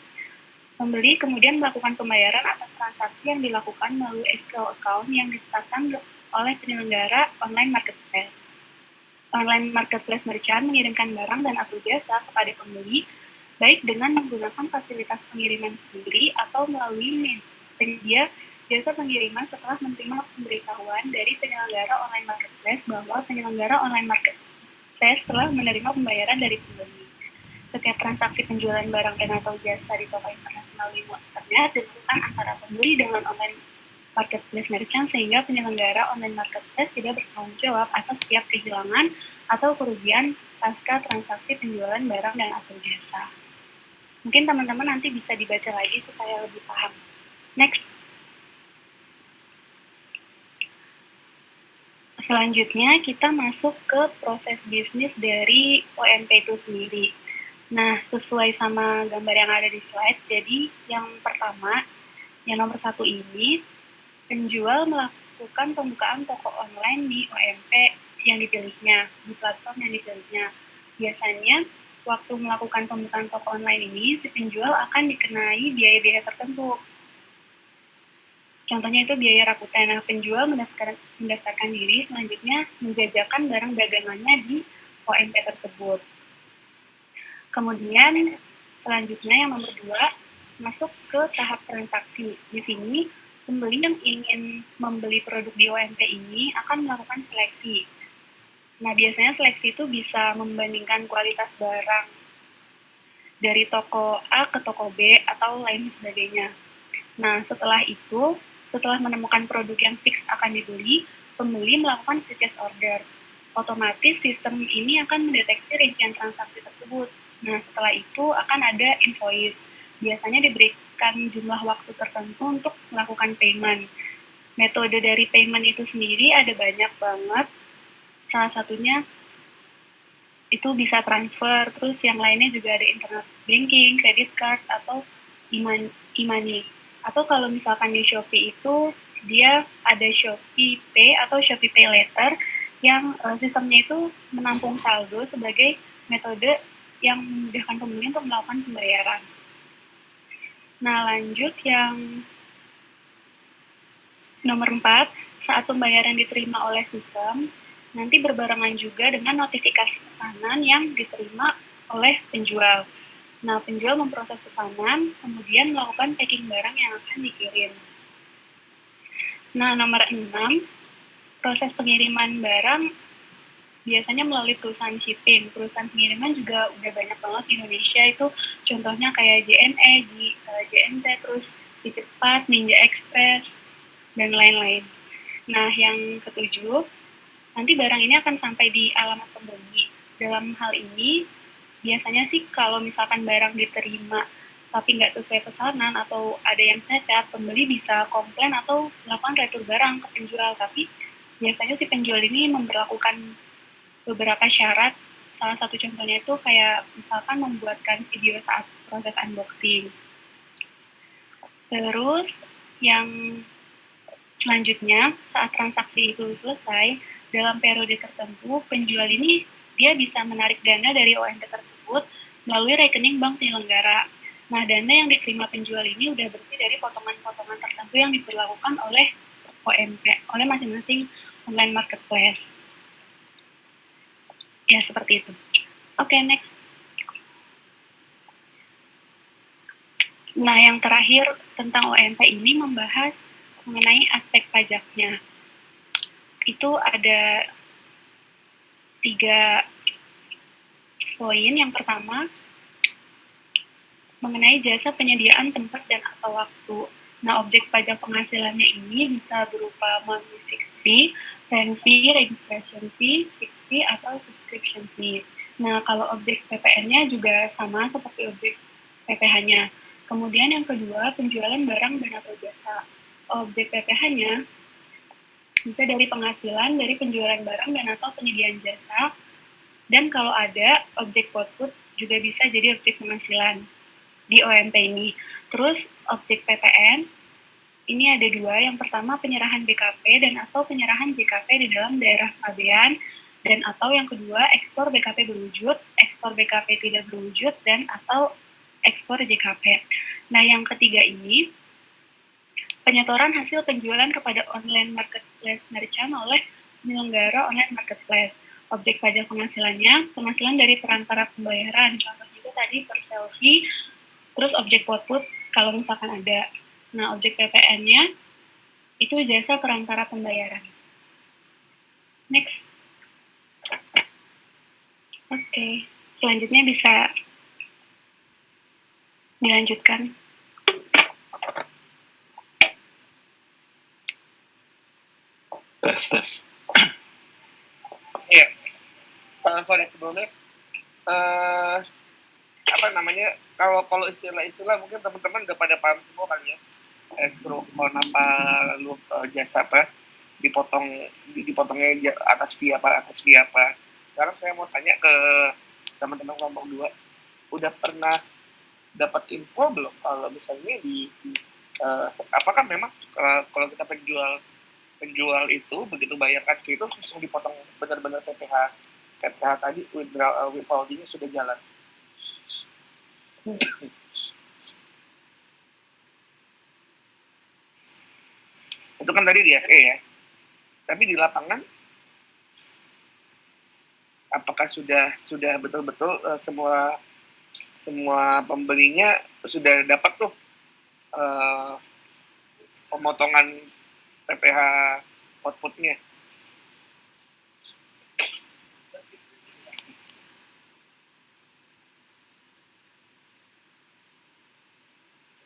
Pembeli kemudian melakukan pembayaran atas transaksi yang dilakukan melalui escrow account yang ditetapkan oleh penyelenggara online marketplace. Online marketplace merchant mengirimkan barang dan atau jasa kepada pembeli baik dengan menggunakan fasilitas pengiriman sendiri atau melalui penyedia jasa pengiriman setelah menerima pemberitahuan dari penyelenggara online marketplace bahwa penyelenggara online marketplace telah menerima pembayaran dari pembeli. Setiap transaksi penjualan barang dan atau jasa di toko internet melalui internet dilakukan antara pembeli dengan online marketplace merchant sehingga penyelenggara online marketplace tidak bertanggung jawab atas setiap kehilangan atau kerugian pasca transaksi penjualan barang dan atau jasa. Mungkin teman-teman nanti bisa dibaca lagi supaya lebih paham. Next. Selanjutnya kita masuk ke proses bisnis dari OMP itu sendiri. Nah, sesuai sama gambar yang ada di slide, jadi yang pertama, yang nomor 1 ini, penjual melakukan pembukaan toko online di OMP yang dipilihnya, di platform yang dipilihnya. Biasanya, waktu melakukan pembukaan toko online ini, si penjual akan dikenai biaya-biaya tertentu. Contohnya itu biaya Rakuten. Nah, penjual mendaftarkan diri, selanjutnya menjajakan barang dagangannya di OMP tersebut. Kemudian, selanjutnya yang nomor 2, masuk ke tahap transaksi. Di sini, pembeli yang ingin membeli produk di OMP ini akan melakukan seleksi. Nah, biasanya seleksi itu bisa membandingkan kualitas barang dari toko A ke toko B atau lain sebagainya. Nah, setelah menemukan produk yang fix akan dibeli, pembeli melakukan purchase order. Otomatis sistem ini akan mendeteksi rincian transaksi tersebut. Nah, setelah itu akan ada invoice. Biasanya diberikan jumlah waktu tertentu untuk melakukan payment. Metode dari payment itu sendiri ada banyak banget. Salah satunya itu bisa transfer, terus yang lainnya juga ada internet banking, credit card, atau e-money. Atau kalau misalkan di Shopee itu dia ada Shopee Pay atau Shopee Pay Later yang sistemnya itu menampung saldo sebagai metode yang memudahkan pembeli untuk melakukan pembayaran. Nah, lanjut yang nomor 4, saat pembayaran diterima oleh sistem, nanti berbarengan juga dengan notifikasi pesanan yang diterima oleh penjual. Nah, penjual memproses pesanan, kemudian melakukan packing barang yang akan dikirim. Nah, nomor 6, proses pengiriman barang biasanya melalui perusahaan shipping. Perusahaan pengiriman juga udah banyak banget di Indonesia, itu contohnya kayak JNE, JNT, terus Si Cepat, Ninja Express, dan lain-lain. Nah, yang ketujuh, nanti barang ini akan sampai di alamat pembeli. Dalam hal ini, biasanya sih kalau misalkan barang diterima tapi nggak sesuai pesanan atau ada yang cacat, pembeli bisa komplain atau melakukan retur barang ke penjual. Tapi biasanya si penjual ini memberlakukan beberapa syarat. Salah satu contohnya itu kayak misalkan membuatkan video saat proses unboxing. Terus yang selanjutnya, saat transaksi itu selesai, dalam periode tertentu, penjual ini dia bisa menarik dana dari OMP tersebut melalui rekening bank penyelenggara. Nah, dana yang diterima penjual ini udah bersih dari potongan-potongan tertentu yang diberlakukan oleh OMP, oleh masing-masing online marketplace. Ya, seperti itu. Oke, next. Nah, yang terakhir tentang OMP ini membahas mengenai aspek pajaknya. Itu ada 3 poin. Yang pertama, mengenai jasa penyediaan tempat dan atau waktu. Nah, objek pajak penghasilannya ini bisa berupa monthly fixed fee, rent fee, registration fee, fixed fee, atau subscription fee. Nah, kalau objek PPN-nya juga sama seperti objek PPh-nya. Kemudian yang kedua, penjualan barang dan atau jasa. Objek PPh-nya bisa dari penghasilan dari penjualan barang dan atau penyediaan jasa. Dan kalau ada objek output juga bisa jadi objek penghasilan di OMP ini. Terus objek PPN ini ada dua. Yang pertama penyerahan BKP dan atau penyerahan JKP di dalam daerah pabean, dan atau yang kedua ekspor BKP berwujud, ekspor BKP tidak berwujud, dan atau ekspor JKP. Nah, yang ketiga ini penyetoran hasil penjualan kepada online marketplace merchant oleh penyelenggara online marketplace. Objek pajak penghasilannya penghasilan dari perantara pembayaran. Contohnya itu tadi per selfie, terus objek output kalau misalkan ada. Nah, objek PPN-nya itu jasa perantara pembayaran. Next. Oke, selanjutnya bisa dilanjutkan. Tes. Iya. Sorry sebelumnya. Apa namanya? Kalau istilah-istilah mungkin teman-teman udah pada paham semua kali ya. Escrow apa, lalu jasa apa, dipotongnya atas fee apa. Sekarang saya mau tanya ke teman-teman kelompok 2, udah pernah dapat info belum kalau misalnya apakah memang kalau kita penjual itu begitu bayarkan fee itu langsung dipotong benar-benar PPh tadi withholding-nya sudah jalan. Itu kan tadi di SE ya. Tapi di lapangan apakah sudah betul-betul semua pembelinya sudah dapat tuh pemotongan PPh outputnya?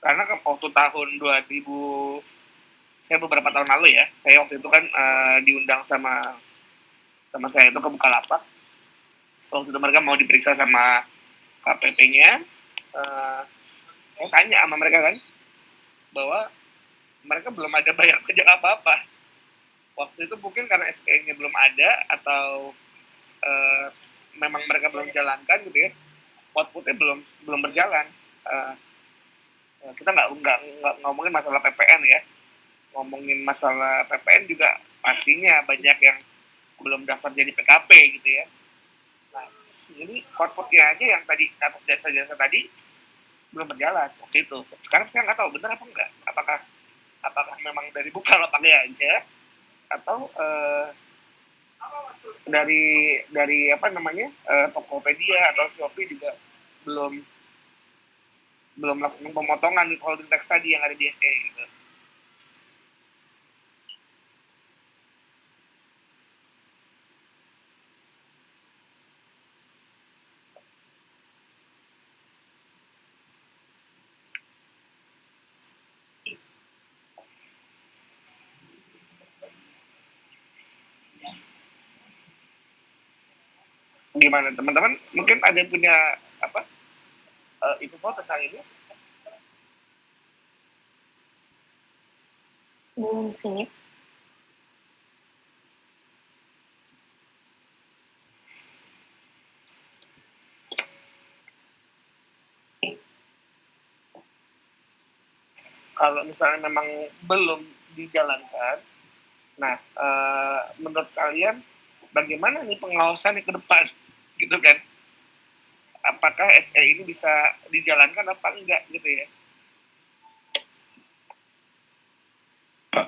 Karena waktu tahun 2000, saya beberapa tahun lalu ya, saya waktu itu kan diundang sama saya itu ke Bukalapak. Waktu itu mereka mau diperiksa sama KPP-nya, saya tanya sama mereka kan, bahwa mereka belum ada bayar pajak apa-apa. Waktu itu mungkin karena SKE-nya belum ada, atau memang mereka belum jalankan gitu ya, outputnya belum berjalan. Kita nggak ngomongin masalah PPN ya, ngomongin masalah PPN juga pastinya banyak yang belum daftar jadi PKP gitu ya. Nah, jadi outputnya aja yang tadi atas jasa-jasa tadi belum berjalan waktu itu. Sekarang saya nggak tahu benar apa enggak. Apakah memang dari Bukalapaknya aja, atau dari apa namanya Tokopedia atau Shopee juga belum melakukan pemotongan withholding tax tadi yang ada di SE gitu. Gimana teman-teman? Mungkin ada yang punya apa info tentang ini? Belum sih. Kalau misalnya memang belum dijalankan, nah menurut kalian bagaimana nih pengawasannya ke depan, gitu kan? Apakah SE ini bisa dijalankan apa enggak gitu ya? Pak,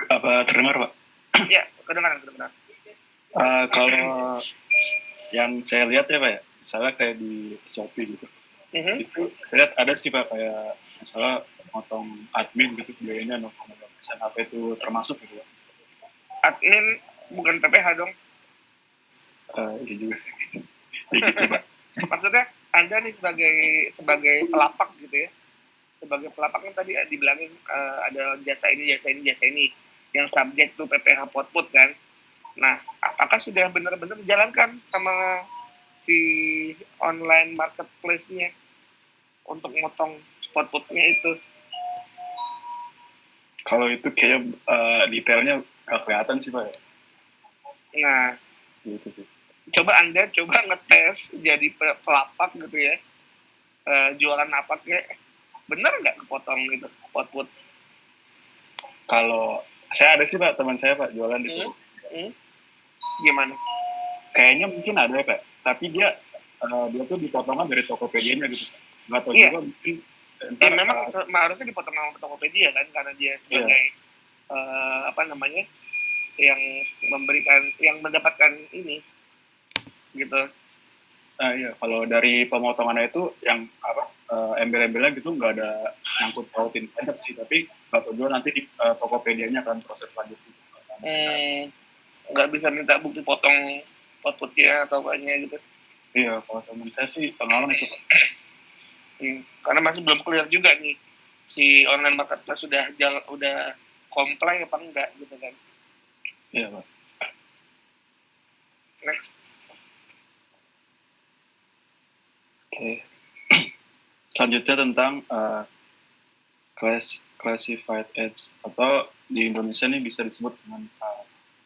apa terdengar Pak? Ya, kedengaran. Kalau yang saya lihat ya Pak ya, misalnya kayak di Shopee gitu, itu saya lihat ada sih Pak kayak misalnya potong admin gitu biayanya 0,2%, apa itu termasuk gitu Pak? Admin bukan PPh dong. Itu juga sih. Ya gitu Pak. Maksudnya Anda nih sebagai pelapak gitu ya. Sebagai pelapak kan tadi dibilangin ada jasa ini yang subjek to PPh output kan. Nah, apakah sudah benar-benar dijalankan sama si online marketplace-nya untuk motong outputnya itu? Kalau itu kayak detailnya nggak kelihatan sih Pak ya. Nah, Gitu sih. Coba Anda ngetes jadi pelapak gitu ya, jualan apa kayak, bener nggak kepotong gitu, output? Kalau saya ada sih Pak, teman saya Pak jualan itu. Gimana? Kayaknya mungkin ada Pak, tapi dia tuh dipotongnya dari Tokopedia-nya gitu. Nggak tahu Iya. juga mungkin. Ya memang harusnya dipotong sama Tokopedia kan, karena dia sebagai yang memberikan, yang mendapatkan ini gitu. Iya, kalau dari pemotongannya itu yang embel-embelnya gitu nggak ada nyangkut pautin banyak sih, tapi nggak tahu juga nanti di Tokopedia-nya akan proses selanjutnya. Nggak bisa minta bukti potong outputnya atau apanya gitu. Iya, kalau teman saya sih pengalaman itu Pak. Karena masih belum clear juga nih si online marketplace udah comply apa enggak gitu kan. Iya Pak. Next. Oke. Selanjutnya tentang classified ads, atau di Indonesia ini bisa disebut dengan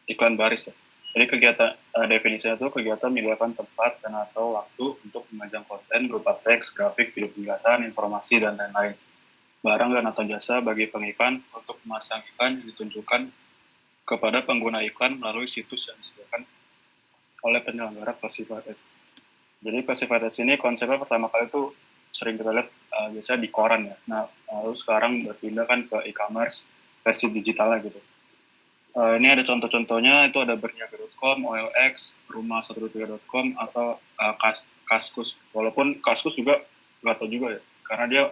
iklan baris ya. Jadi kegiatan definisinya itu kegiatan menyediakan tempat dan atau waktu untuk memajang konten berupa teks, grafik, video penjelasan, informasi, dan lain-lain. Barang dan atau jasa bagi pengiklan untuk memasang iklan yang ditunjukkan kepada pengguna iklan melalui situs yang disediakan oleh penyelenggara classified ads. Jadi classified ads ini konsepnya pertama kali itu sering kita lihat biasanya di koran ya. Nah, lalu sekarang berpindah kan ke e-commerce versi digitalnya gitu. Ini ada contoh-contohnya, itu ada berniaga.com, OLX, rumah123.com, atau Kaskus. Walaupun Kaskus juga nggak tahu juga ya, karena dia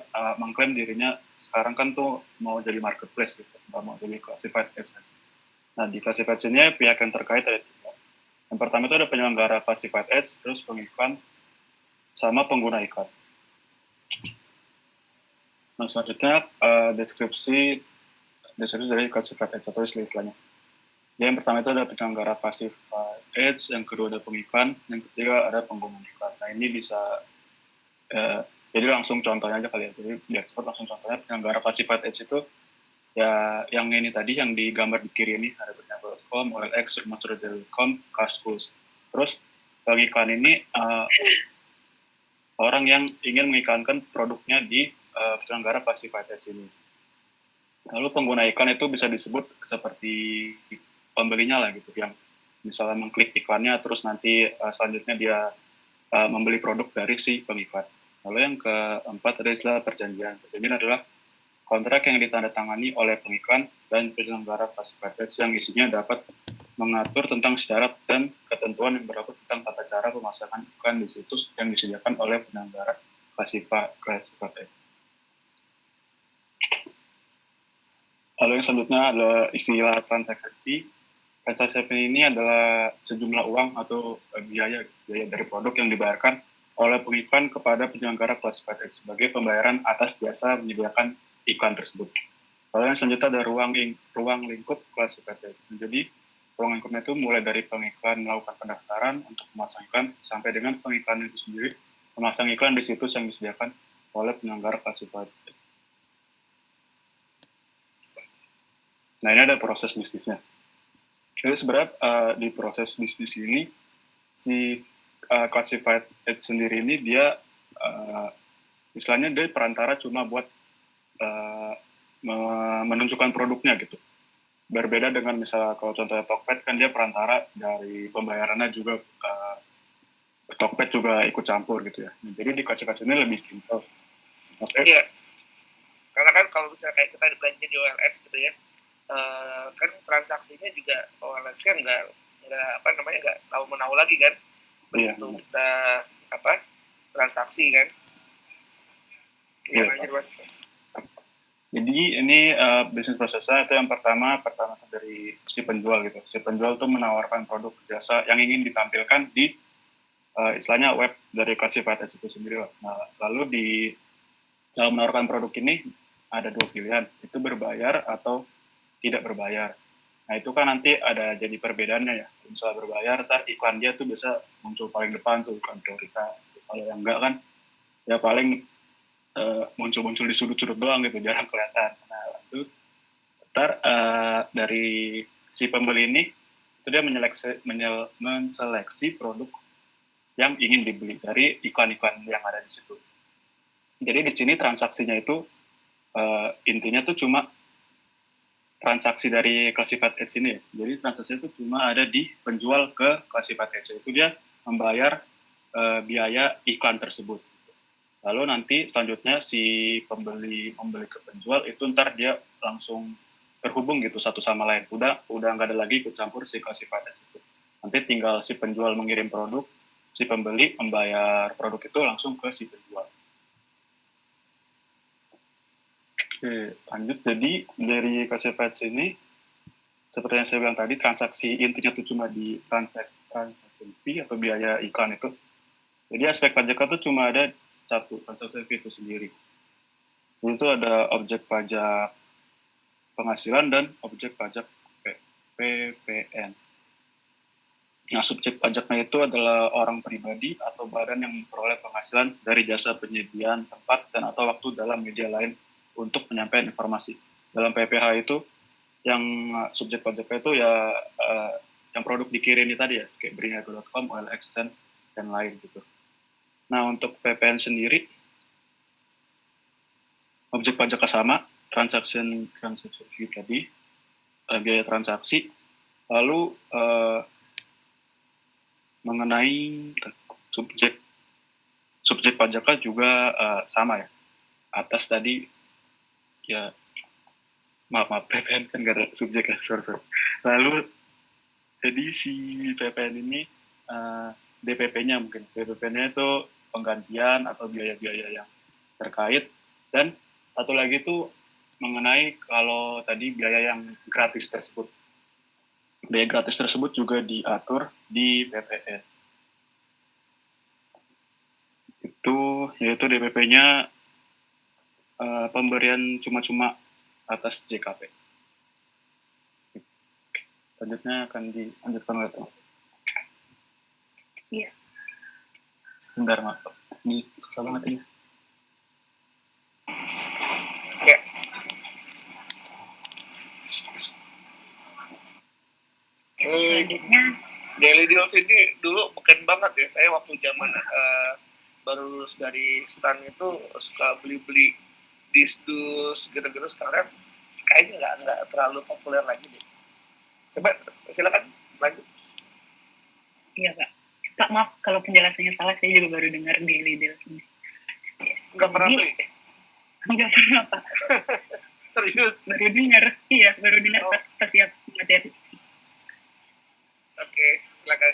mengklaim dirinya sekarang kan tuh mau jadi marketplace gitu, nggak mau jadi classified ads. Nah, di classified ads ini pihak yang terkait ada tiga. Yang pertama itu ada penyelenggara classified ads, terus pengiklan, sama pengguna iklan. Nah, selanjutnya deskripsi dari classified ads atau istilahnya. Yang pertama itu ada penyelenggara classified ads, yang kedua ada pengiklan, yang ketiga ada pengguna iklan. Nah, ini bisa jadi langsung contohnya aja kali ya. Jadi biar cepat langsung contohnya, penyelenggara classified ads itu ya yang ini tadi yang digambar di kiri ini, ada berniaga.com, OLX, rumah123.com, Kaskus. Terus pengiklan ini orang yang ingin mengiklankan produknya di penyelenggara classified ads ini. Lalu pengguna iklan itu bisa disebut seperti pembelinya lah gitu, yang misalnya mengklik iklannya terus nanti selanjutnya dia membeli produk dari si pengiklan. Lalu yang keempat ada istilah perjanjian. Perjanjian adalah kontrak yang ditandatangani oleh pengiklan dan penyelenggara classified ads yang isinya dapat mengatur tentang syarat dan ketentuan yang berlaku tentang tata cara pemasangan iklan di situs yang disediakan oleh penyelenggara classified ads. Lalu yang selanjutnya adalah istilah transaksi fee. Transaksi fee ini adalah sejumlah uang atau biaya dari produk yang dibayarkan oleh pengiklan kepada penyelenggara classified ads sebagai pembayaran atas jasa menyediakan iklan tersebut. Lalu yang selanjutnya ada ruang lingkup classified ads. Jadi ruang lingkupnya itu mulai dari pengiklan melakukan pendaftaran untuk memasang iklan sampai dengan pengiklan itu sendiri memasang iklan di situs yang disediakan oleh penyelenggara classified ads. Nah, ini ada proses bisnisnya. Jadi sebenarnya di proses bisnis ini, si classified ads sendiri ini dia istilahnya dia perantara cuma buat menunjukkan produknya gitu. Berbeda dengan misalnya kalau contohnya Tokped kan dia perantara dari pembayarannya juga, Tokped juga ikut campur gitu ya. Jadi di classified ini lebih simpel. Okay. Iya. Karena kan kalau misalnya kayak kita belanja di OLX gitu ya, kan transaksinya juga OLX kan nggak tahu menau lagi kan, begitu kita transaksi kan. Iya. Lanjut Mas. Jadi ini bisnis prosesnya itu yang pertama dari si penjual gitu. Si penjual tuh menawarkan produk jasa yang ingin ditampilkan di istilahnya web dari classified ads itu sendiri lah. Nah, lalu di dalam menawarkan produk ini ada dua pilihan, itu berbayar atau tidak berbayar. Nah, itu kan nanti ada jadi perbedaannya ya. Misalnya berbayar, ntar iklan dia tuh bisa muncul paling depan tuh, iklan prioritas. Kalau yang enggak kan, ya paling muncul-muncul di sudut-sudut doang gitu, jarang kelihatan. Nah, itu ntar dari si pembeli ini, itu dia menseleksi produk yang ingin dibeli dari iklan-iklan yang ada di situ. Jadi di sini transaksinya itu intinya tuh cuma transaksi dari classified ads ini. Jadi transaksi itu cuma ada di penjual ke classified ads, itu dia membayar biaya iklan tersebut. Lalu nanti selanjutnya si pembeli ke penjual itu ntar dia langsung terhubung gitu satu sama lain. Udah nggak ada lagi ikut campur si classified ads itu. Nanti tinggal si penjual mengirim produk, si pembeli membayar produk itu langsung ke si penjual. Oke, lanjut. Jadi dari classified ads ini, seperti yang saya bilang tadi, transaksi intinya itu cuma di transaksi fee atau biaya iklan itu. Jadi aspek pajak itu cuma ada satu, transaksi fee itu sendiri. Itu ada objek pajak penghasilan dan objek pajak PPN. Nah, subjek pajaknya itu adalah orang pribadi atau badan yang memperoleh penghasilan dari jasa penyediaan tempat dan atau waktu dalam media lain untuk penyampaian informasi. Dalam PPH itu, yang subjek pajaknya itu ya yang produk dikirim tadi ya, kayak beringago.com, OLX, dan lain gitu. Nah, untuk PPN sendiri, objek pajaknya sama, transaction fee tadi, biaya transaksi, lalu mengenai subjek pajaknya juga sama ya, atas tadi ya maaf PPN kan gak ada subjek ya, sorry. Lalu jadi si PPN ini DPP-nya mungkin, DPP-nya itu penggantian atau biaya-biaya yang terkait, dan satu lagi itu mengenai kalau tadi biaya yang gratis tersebut. Biaya gratis tersebut juga diatur di PPN. Itu yaitu DPP-nya pemberian cuma-cuma atas JKP. Selanjutnya akan dilanjutkan oleh Thomas. Iya. Sebentar, maaf. Ini susah banget ini. Ya. Selanjutnya Daily Deals ini dulu beken banget ya. Saya waktu zaman baru lulus dari stan itu suka beli-beli disdus gitu-gitu. Sekarang kayaknya nggak terlalu populer lagi deh. Coba silakan lanjut. iya Pak, maaf kalau penjelasannya salah, saya juga baru dengar Daily Deals ini. Nggak pernah Jadi, beli. Nggak pernah Pak, Serius. baru dengar Oh. pas siap materi. Oke, silakan.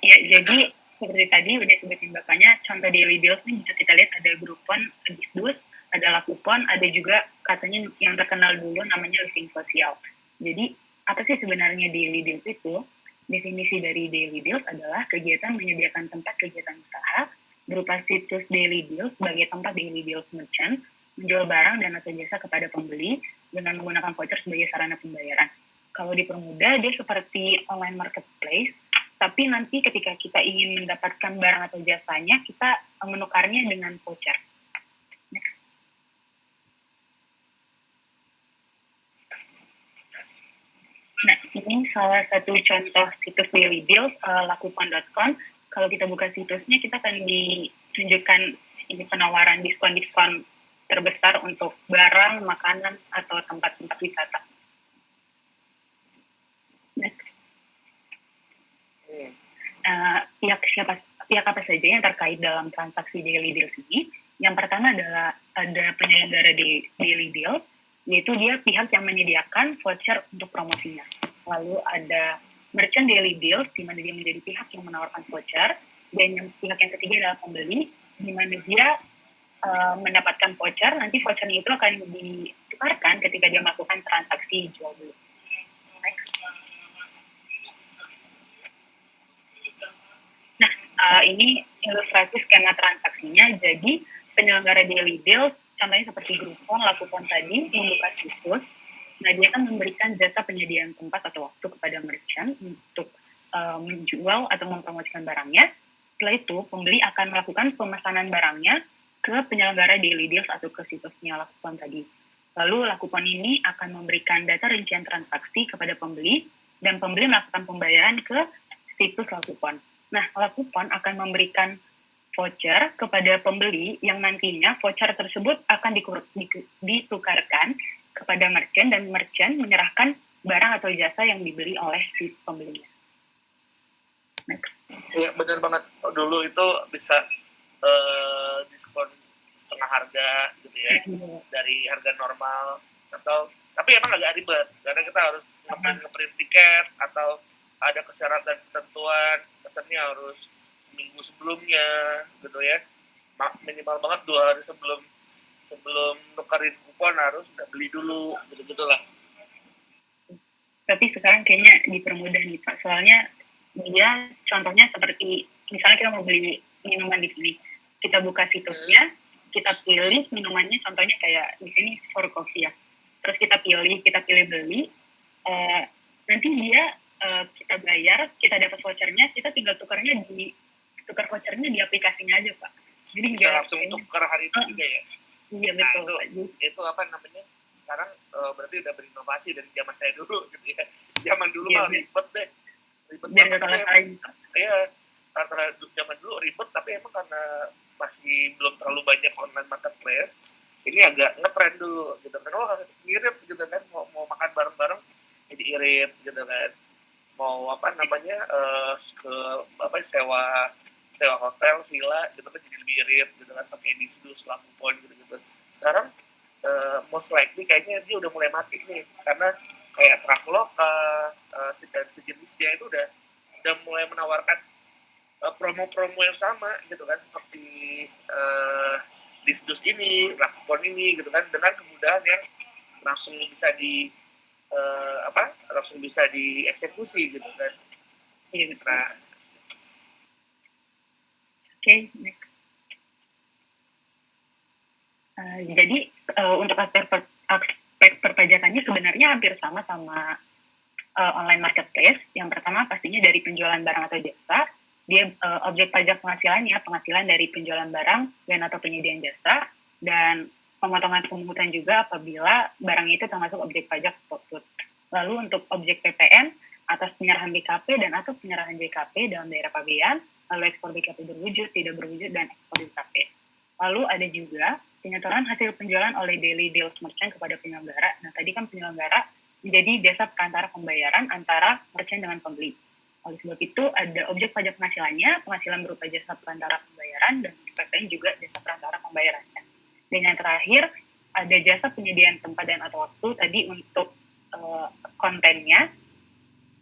Ya, jadi seperti tadi udah sebutin Bapaknya, contoh Daily Deals ini bisa kita lihat ada Groupon, Disdus, ada Lakupon, ada juga katanya yang terkenal dulu namanya Living Sosial. Jadi apa sih sebenarnya Daily Deals itu? Definisi dari Daily Deals adalah kegiatan menyediakan tempat kegiatan usaha berupa situs Daily Deals sebagai tempat Daily Deals merchant menjual barang dan atau jasa kepada pembeli dengan menggunakan voucher sebagai sarana pembayaran. Kalau dipermudah, dia seperti online marketplace, tapi nanti ketika kita ingin mendapatkan barang atau jasanya, kita menukarnya dengan voucher. Next. Nah, ini salah satu contoh situs Daily Deals, lakupon.com. Kalau kita buka situsnya, kita akan ditunjukkan ini penawaran diskon-diskon terbesar untuk barang, makanan, atau tempat-tempat wisata. Next. Pihak apa saja yang terkait dalam transaksi Daily Deals ini? Yang pertama adalah ada penyelenggara di Daily Deals, yaitu dia pihak yang menyediakan voucher untuk promosinya. Lalu ada merchant Daily Deals, di mana dia menjadi pihak yang menawarkan voucher, dan pihak yang ketiga adalah pembeli, di mana dia mendapatkan voucher, nanti vouchernya itu akan ditukarkan ketika dia melakukan transaksi jual beli. Ini ilustrasi skema transaksinya. Jadi penyelenggara Daily Deals, contohnya seperti Groupon, Lakupon tadi, membuka situs. Nah, dia akan memberikan jasa penyediaan tempat atau waktu kepada merchant untuk menjual atau mempromosikan barangnya. Setelah itu, pembeli akan melakukan pemesanan barangnya ke penyelenggara Daily Deals atau ke situsnya Lakupon tadi. Lalu Lakupon ini akan memberikan data rincian transaksi kepada pembeli dan pembeli melakukan pembayaran ke situs Lakupon. Nah, Lakupon akan memberikan voucher kepada pembeli yang nantinya voucher tersebut akan ditukarkan kepada merchant dan merchant menyerahkan barang atau jasa yang dibeli oleh si pembelinya. Next. Iya, benar banget. Dulu itu bisa diskon setengah harga gitu ya, dari harga normal, tapi emang agak ribet karena kita harus ngeprint tiket atau ada kesyarat dan ketentuan, pesannya harus seminggu sebelumnya gitu ya, minimal banget 2 hari sebelum nukerin kupon harus udah beli dulu gitu-gitulah. Tapi sekarang kayaknya dipermudah nih Pak, soalnya dia contohnya seperti misalnya kita mau beli minuman di sini, kita buka situsnya, kita pilih minumannya, contohnya kayak di sini for coffee ya, terus kita pilih beli, nanti dia kita bayar, kita dapat vouchernya, kita tinggal tukar vouchernya di aplikasinya aja Pak. Jadi bisa langsung tukar hari itu juga ya. Iya betul. Nah, itu apa namanya? Sekarang berarti udah berinovasi dari zaman saya dulu gitu ya. Zaman dulu mah ribet deh. Ribet banget. Iya, karena zaman dulu ribet, tapi emang karena masih belum terlalu banyak online marketplace, ini agak ngetrend dulu gitu kan. Wah, irit gitu kan, mau makan bareng-bareng jadi irit gitu kan. Mau apa namanya sewa hotel, villa gitu kan jadi lebih irit gitu kan, pakai disdus, Lakupon gitu. Sekarang most likely kayaknya dia udah mulai mati nih, karena kayak Traveloka dan sejenisnya itu udah mulai menawarkan promo-promo yang sama gitu kan, seperti disdus ini, Lakupon ini gitu kan, dengan kemudahan yang langsung bisa dieksekusi gitu kan. Nah, Oke, next. Jadi untuk aspek perpajakannya sebenarnya hampir sama online marketplace. Yang pertama pastinya dari penjualan barang atau jasa, dia objek pajak penghasilan dari penjualan barang dan atau penyediaan jasa, dan pemotongan pemungutan juga apabila barang itu termasuk objek pajak tersebut. Lalu untuk objek PPN atas penyerahan BKP dan atau penyerahan JKP dalam daerah pabean, lalu ekspor BKP berwujud, tidak berwujud, dan ekspor BKP. Lalu ada juga penyetoran hasil penjualan oleh daily deals merchant kepada penyelenggara. Nah, tadi kan penyelenggara menjadi jasa perantara pembayaran antara merchant dengan pembeli. Oleh sebab itu, ada objek pajak penghasilan berupa jasa perantara pembayaran, dan PPN juga jasa perantara pembayarannya. Dan yang terakhir, ada jasa penyediaan tempat dan atau waktu. Tadi untuk kontennya,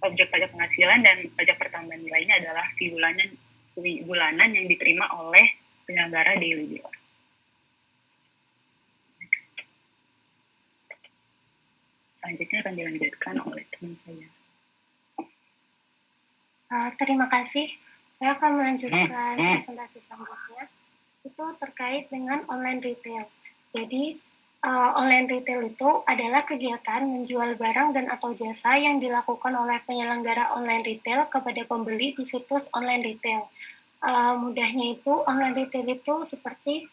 objek pajak penghasilan dan pajak pertambahan nilainya adalah fee bulanan yang diterima oleh penyelenggara daily deal. Selanjutnya akan dilanjutkan oleh teman saya. Terima kasih. Saya akan melanjutkan presentasi selanjutnya. Itu terkait dengan online retail. Jadi, online retail itu adalah kegiatan menjual barang dan atau jasa yang dilakukan oleh penyelenggara online retail kepada pembeli di situs online retail. Mudahnya itu, online retail itu seperti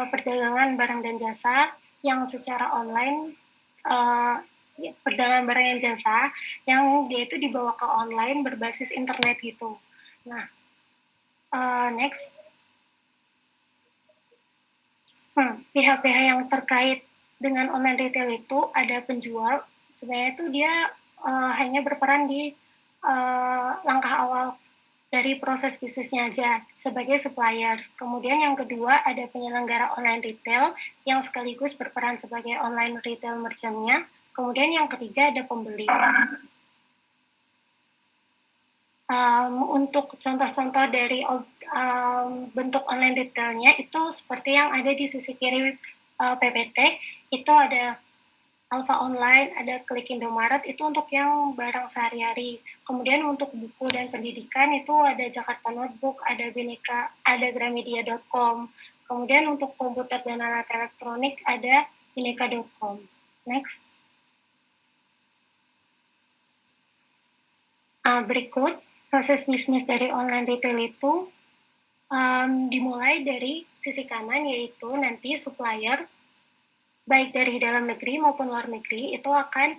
perdagangan barang dan jasa yang secara online, perdagangan barang dan jasa yang dia itu dibawa ke online berbasis internet gitu. Nah, next. Pihak-pihak yang terkait dengan online retail itu ada penjual, sebenarnya itu dia hanya berperan di langkah awal dari proses bisnisnya aja sebagai suppliers. Kemudian yang kedua ada penyelenggara online retail yang sekaligus berperan sebagai online retail merchant-nya. Kemudian yang ketiga ada pembeli. Untuk contoh-contoh dari bentuk online retailnya itu seperti yang ada di sisi kiri PPT, itu ada Alfa Online, ada Klik Indomaret, itu untuk yang barang sehari-hari. Kemudian untuk buku dan pendidikan itu ada Jakarta Notebook, ada Bineka, ada Gramedia.com. Kemudian untuk komputer dan alat elektronik ada Bineka.com. Next. Berikut proses bisnis dari online retail itu dimulai dari sisi kanan, yaitu nanti supplier baik dari dalam negeri maupun luar negeri itu akan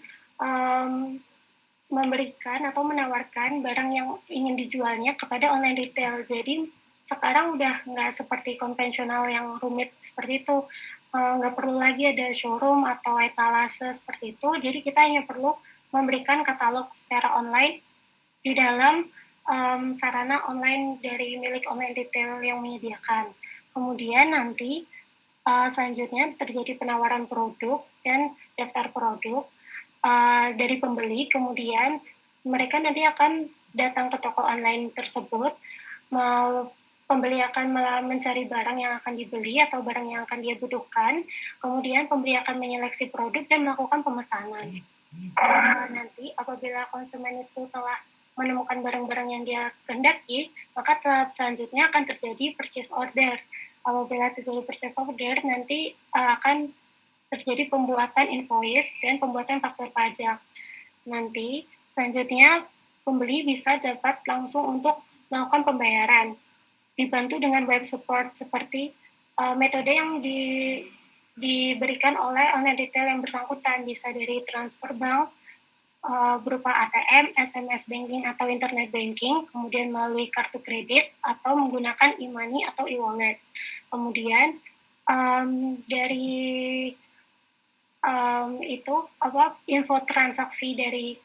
memberikan atau menawarkan barang yang ingin dijualnya kepada online retail. Jadi sekarang udah nggak seperti konvensional yang rumit seperti itu. Nggak perlu lagi ada showroom atau etalase seperti itu. Jadi kita hanya perlu memberikan katalog secara online di dalam sarana online dari milik online retail yang menyediakan. Kemudian nanti selanjutnya terjadi penawaran produk dan daftar produk dari pembeli, kemudian mereka nanti akan datang ke toko online tersebut, pembeli akan mencari barang yang akan dibeli atau barang yang akan dia butuhkan, kemudian pembeli akan menyeleksi produk dan melakukan pemesanan. Nanti apabila konsumen itu telah menemukan barang-barang yang dia kehendaki, maka tahap selanjutnya akan terjadi purchase order. Apabila terjadi purchase order, nanti akan terjadi pembuatan invoice dan pembuatan faktur pajak. Nanti selanjutnya pembeli bisa dapat langsung untuk melakukan pembayaran. Dibantu dengan web support seperti metode yang diberikan oleh online retail yang bersangkutan, bisa dari transfer bank berupa ATM, SMS banking atau internet banking, kemudian melalui kartu kredit atau menggunakan e-money atau e-wallet. Kemudian dari info transaksi dari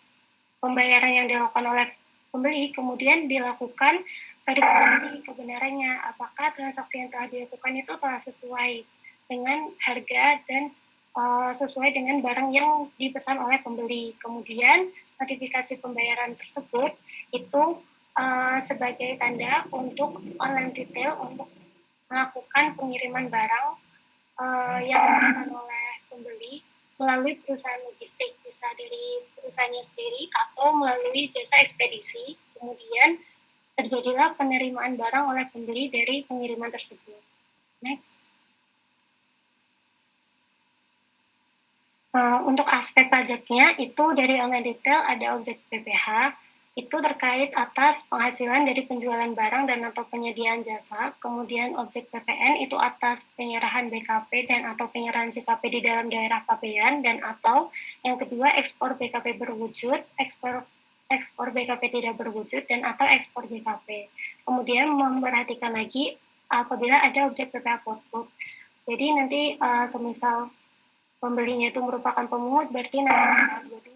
pembayaran yang dilakukan oleh pembeli, kemudian dilakukan verifikasi kebenarannya, apakah transaksi yang telah dilakukan itu telah sesuai dengan harga dan sesuai dengan barang yang dipesan oleh pembeli. Kemudian notifikasi pembayaran tersebut itu sebagai tanda untuk online retail untuk melakukan pengiriman barang yang dipesan oleh pembeli melalui perusahaan logistik, bisa dari perusahaannya sendiri atau melalui jasa ekspedisi. Kemudian terjadilah penerimaan barang oleh pembeli dari pengiriman tersebut. Next. Untuk aspek pajaknya itu dari online retail ada objek PPh, itu terkait atas penghasilan dari penjualan barang dan atau penyediaan jasa. Kemudian objek PPN itu atas penyerahan BKP dan atau penyerahan JKP di dalam daerah pabean, dan atau yang kedua ekspor BKP berwujud, ekspor BKP tidak berwujud, dan atau ekspor JKP. Kemudian memperhatikan lagi apabila ada objek PPh output. Jadi nanti semisal pembelinya itu merupakan pemungut, berarti nama 22.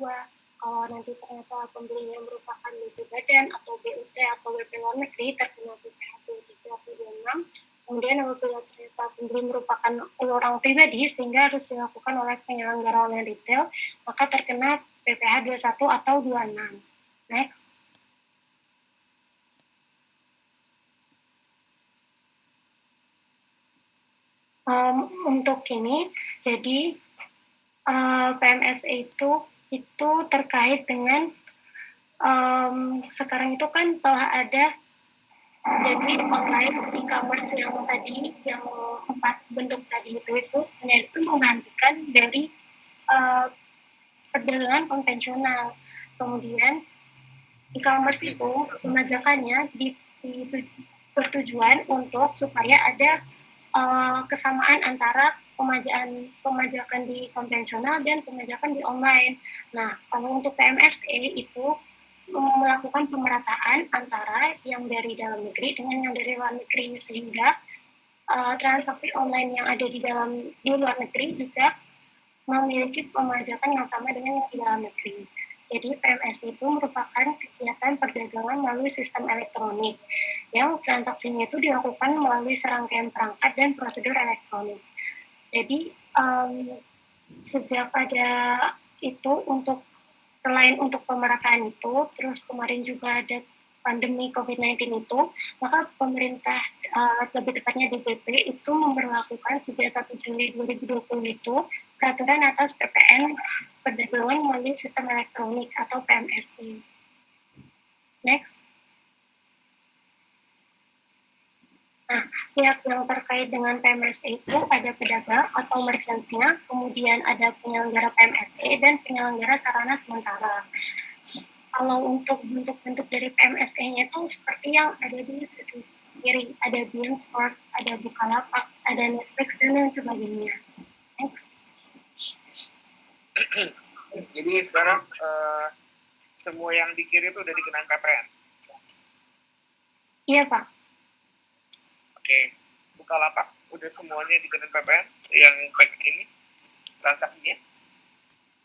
Kalau nanti ternyata pembelinya merupakan BP Badan atau BUT atau BP Luar Negeri, terkena PPh 23 atau 26. Kemudian apabila ternyata pembeli merupakan orang pribadi sehingga harus dilakukan oleh penyelenggara online retail, maka terkena PPh 21 atau 26. Next. Untuk ini, jadi PMSE itu terkait dengan sekarang itu kan telah ada jadi online e-commerce yang tadi, yang 4 bentuk tadi itu sebenarnya itu menggantikan dari perdagangan konvensional. Kemudian e-commerce itu pemajakannya bertujuan untuk supaya ada kesamaan antara pemajakan di konvensional dan pemajakan di online. Nah, kalau untuk PMSE itu melakukan pemerataan antara yang dari dalam negeri dengan yang dari luar negeri, sehingga transaksi online yang ada di luar negeri juga memiliki pemajakan yang sama dengan yang di dalam negeri. Jadi PMSE itu merupakan kegiatan perdagangan melalui sistem elektronik yang transaksinya itu dilakukan melalui serangkaian perangkat dan prosedur elektronik. Jadi sejak ada itu, untuk selain untuk pemerataan itu, terus kemarin juga ada pandemi COVID-19 itu, maka pemerintah lebih tepatnya DJP itu memberlakukan sejak 1 Juli 2020 itu peraturan atas PPN perdagangan melalui sistem elektronik atau PMSE. Next. Nah, pihak yang terkait dengan PMSE itu ada pedagang atau merchant-nya, kemudian ada penyelenggara PMSE dan penyelenggara sarana sementara. Kalau untuk bentuk-bentuk dari PMSE-nya itu seperti yang ada di sisi kiri, ada Bein Sports, ada Bukalapak, ada Netflix, dan lain sebagainya. Next. Jadi sekarang semua yang di kiri itu udah dikenain PPN? Iya, Pak. Oke, Bukalapak udah semuanya dikenain PPN yang ini transaksinya?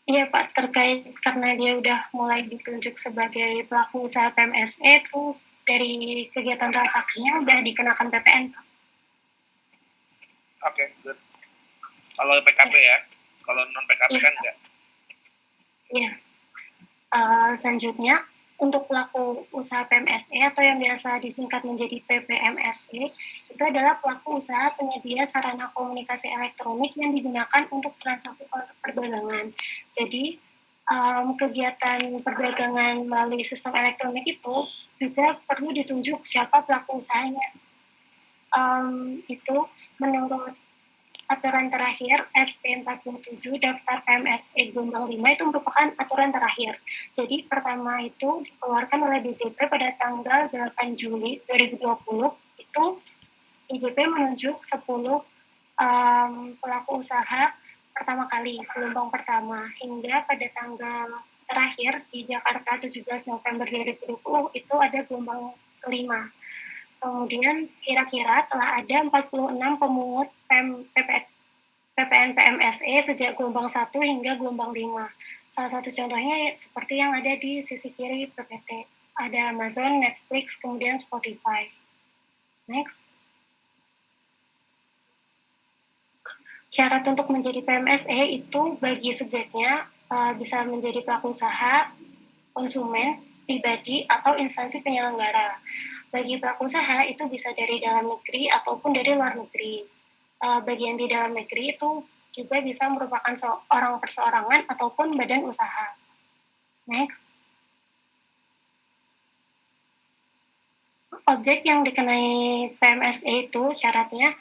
Iya, Pak, terkait karena dia udah mulai ditunjuk sebagai pelaku usaha PMSE, terus dari kegiatan transaksinya udah dikenakan PPN, Pak. Oke, good. Kalau PKP ya, kalau non PKP Iya, kan Pak. enggak. Iya. Selanjutnya, untuk pelaku usaha PMSE atau yang biasa disingkat menjadi PPMSE, itu adalah pelaku usaha penyedia sarana komunikasi elektronik yang digunakan untuk transaksi perdagangan. Jadi, kegiatan perdagangan melalui sistem elektronik itu juga perlu ditunjuk siapa pelaku usahanya. Itu menurut aturan terakhir SP47 daftar PMSE gelombang 5 itu merupakan aturan terakhir. Jadi pertama itu dikeluarkan oleh DJP pada tanggal 8 Juli 2020. Itu DJP menunjuk 10 pelaku usaha pertama kali, gelombang pertama, hingga pada tanggal terakhir di Jakarta 17 November 2020 itu ada gelombang kelima. Kemudian kira-kira telah ada 46 pemungut PPN PMSE sejak gelombang 1 hingga gelombang 5. Salah satu contohnya seperti yang ada di sisi kiri PPT. Ada Amazon, Netflix, kemudian Spotify. Next. Syarat untuk menjadi PMSE itu bagi subjeknya bisa menjadi pelaku usaha, konsumen, pribadi, atau instansi penyelenggara. Bagi pelaku usaha itu bisa dari dalam negeri ataupun dari luar negeri. Bagi yang di dalam negeri itu juga bisa merupakan orang perseorangan ataupun badan usaha. Next. Objek yang dikenai PMSE itu syaratnya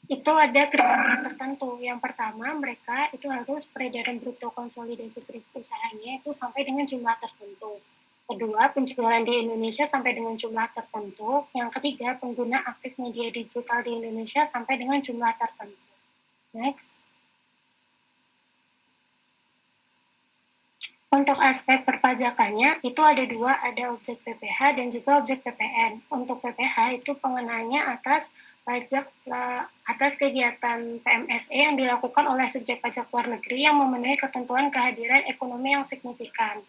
itu ada kriteria tertentu. Yang pertama, mereka itu harus peredaran bruto konsolidasi usahanya itu sampai dengan jumlah tertentu. Kedua, penjualan di Indonesia sampai dengan jumlah tertentu. Yang ketiga, pengguna aktif media digital di Indonesia sampai dengan jumlah tertentu. Next. Untuk aspek perpajakannya, itu ada dua, ada objek PPh dan juga objek PPN. Untuk PPh itu pengenanya atas pajak atas kegiatan PMSE yang dilakukan oleh subjek pajak luar negeri yang memenuhi ketentuan kehadiran ekonomi yang signifikan.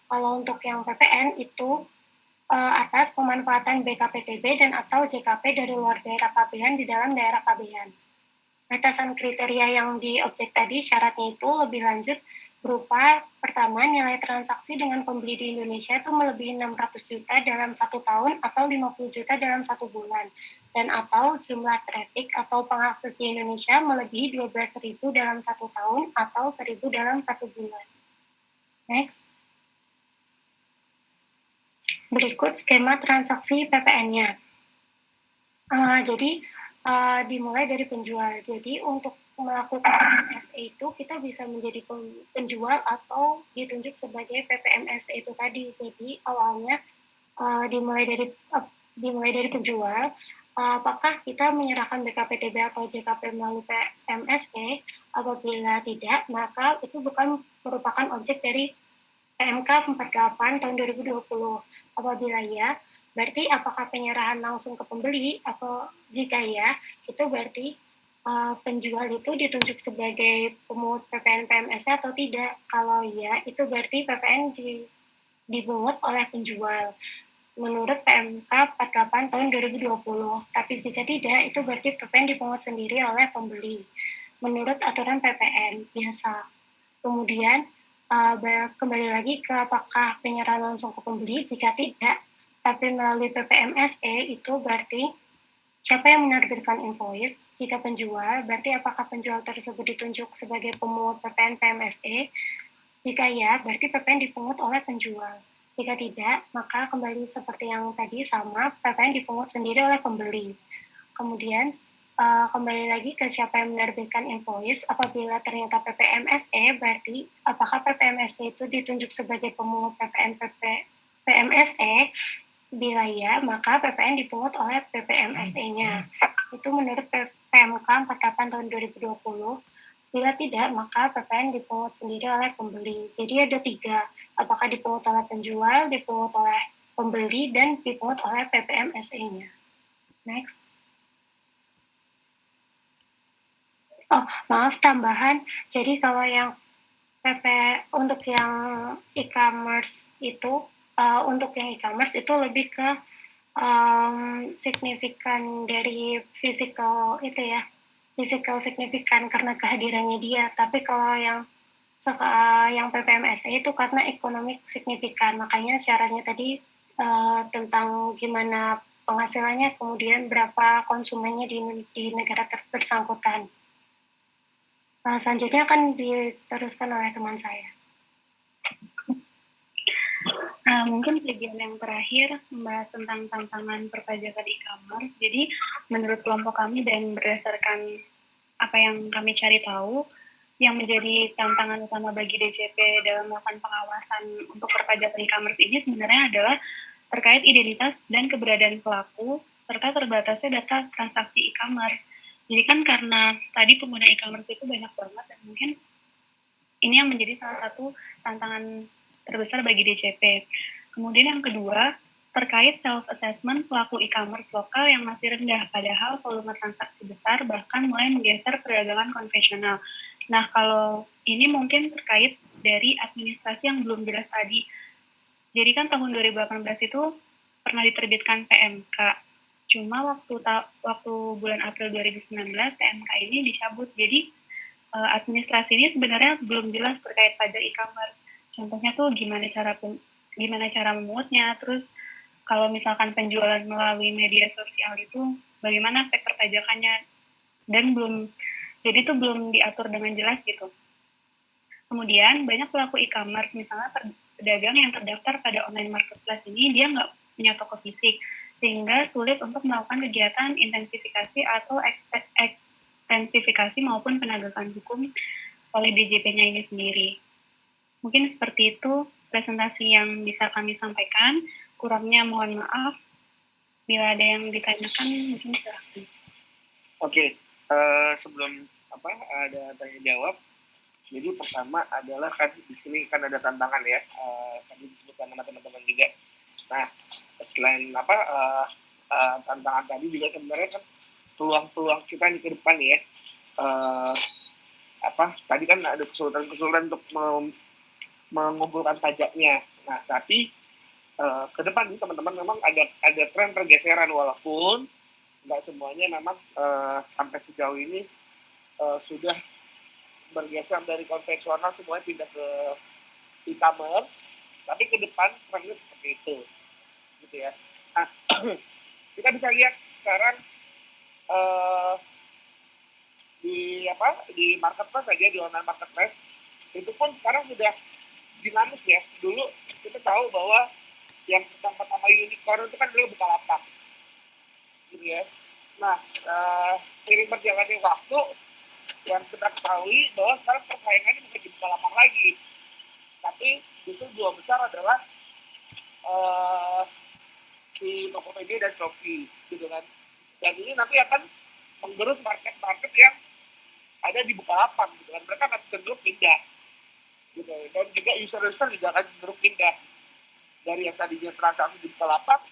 Kalau untuk yang PPN itu atas pemanfaatan BKPTB dan atau JKP dari luar daerah pabean di dalam daerah pabean. Batasan kriteria yang di objek tadi syaratnya itu lebih lanjut berupa pertama nilai transaksi dengan pembeli di Indonesia itu melebihi 600 juta dalam 1 tahun atau 50 juta dalam 1 bulan dan atau jumlah traffic atau pengakses di Indonesia melebihi 12.000 dalam 1 tahun atau 1.000 dalam 1 bulan. Next. Berikut skema transaksi PPN-nya. Jadi dimulai dari penjual. Jadi untuk melakukan PPMSE itu kita bisa menjadi penjual atau ditunjuk sebagai PPMSE itu tadi. Jadi awalnya dimulai dari penjual. Apakah kita menyerahkan BKPTB atau JKP melalui PMSE? Apabila tidak, maka itu bukan merupakan objek dari PMK 48 tahun 2020. Apabila ya, berarti apakah penyerahan langsung ke pembeli atau jika ya, itu berarti penjual itu ditunjuk sebagai pemungut PPN PMSE atau tidak. Kalau ya, itu berarti PPN dipungut oleh penjual menurut PMK 48 tahun 2020. Tapi jika tidak, itu berarti PPN dipungut sendiri oleh pembeli menurut aturan PPN biasa. Kemudian kembali lagi ke apakah penyerahan langsung ke pembeli. Jika tidak, tapi melalui PPMSE itu berarti siapa yang menerbitkan invoice. Jika penjual, berarti apakah penjual tersebut ditunjuk sebagai pemungut PPN PMSE. Jika ya, berarti PPN dipungut oleh penjual. Jika tidak, maka kembali seperti yang tadi sama, PPN dipungut sendiri oleh pembeli. Kemudian kembali lagi ke siapa yang menerbitkan invoice. Apabila ternyata PPMSE, berarti apakah PPMSE itu ditunjuk sebagai pemungut PPN PMSE. Bila ya, maka PPN dipungut oleh PPMSE-nya. Itu menurut PMK 48 tahun 2020. Bila tidak, maka PPN dipungut sendiri oleh pembeli. Jadi ada 3. apakah dipungut oleh penjual, dipungut oleh pembeli, dan dipungut oleh PPMSE-nya. Next. Oh, maaf tambahan. Jadi kalau yang untuk yang e-commerce itu, untuk yang e-commerce itu lebih ke signifikan dari physical itu ya, physical signifikan karena kehadirannya dia. Tapi kalau yang PPMSE itu karena ekonomik signifikan. Makanya syaratnya tadi tentang gimana penghasilannya, kemudian berapa konsumennya di negara bersangkutan. Selanjutnya akan diteruskan oleh teman saya. Mungkin bagian yang terakhir membahas tentang tantangan perpajakan e-commerce. Jadi menurut kelompok kami dan berdasarkan apa yang kami cari tahu, yang menjadi tantangan utama bagi DJP dalam melakukan pengawasan untuk perpajakan e-commerce ini sebenarnya adalah terkait identitas dan keberadaan pelaku serta terbatasnya data transaksi e-commerce. Jadi kan karena tadi pengguna e-commerce itu banyak banget dan mungkin ini yang menjadi salah satu tantangan terbesar bagi DCP. Kemudian yang kedua, terkait self-assessment pelaku e-commerce lokal yang masih rendah, padahal volume transaksi besar bahkan mulai menggeser perdagangan konvensional. Nah, kalau ini mungkin terkait dari administrasi yang belum jelas tadi. Jadi kan tahun 2018 itu pernah diterbitkan PMK. Cuma waktu bulan April 2019 PMK ini dicabut. Jadi administrasi ini sebenarnya belum jelas terkait pajak e-commerce. Contohnya tuh gimana cara memungutnya, terus kalau misalkan penjualan melalui media sosial itu bagaimana efek perpajakannya, dan jadi itu belum diatur dengan jelas gitu. Kemudian banyak pelaku e-commerce, misalnya pedagang yang terdaftar pada online marketplace ini dia nggak punya toko fisik, sehingga sulit untuk melakukan kegiatan intensifikasi atau ekstensifikasi maupun penegakan hukum oleh DJP-nya ini sendiri. Mungkin seperti itu presentasi yang bisa kami sampaikan. Kurangnya mohon maaf. Bila ada yang ditanyakan, mungkin silahkan. Oke, sebelum ada tanya jawab, jadi pertama adalah kan di sini kan ada tantangan ya, tadi disebutkan sama teman-teman juga. Nah, selain tantangan tadi juga sebenarnya kan peluang-peluang kita nih ke depan ya. Tadi kan ada kesulitan untuk mengumpulkan pajaknya. Nah, tapi ke depan nih teman-teman memang ada tren pergeseran, walaupun nggak semuanya memang sampai sejauh ini sudah bergeser dari konvensional semuanya pindah ke e-commerce, tapi ke depan trennya seperti itu, gitu ya. Nah, kita bisa lihat sekarang di marketplace aja, di online marketplace itu pun sekarang sudah dinamis ya. Dulu kita tahu bahwa yang pertama unicorn itu kan dulu Bukalapak, gitu ya. Nah, seiring berjalannya waktu, yang kita ketahui bahwa sekarang persaingannya bukan di Bukalapak lagi, tapi itu dua besar adalah si Tokopedia dan Shopee, gitu kan. Dan ini nanti akan menggerus market-market yang ada di Bukalapak, gitu kan. Mereka akan cenderung pindah, gitu. Dan juga user-user juga akan cenderung pindah dari yang tadinya transaksi di Bukalapak,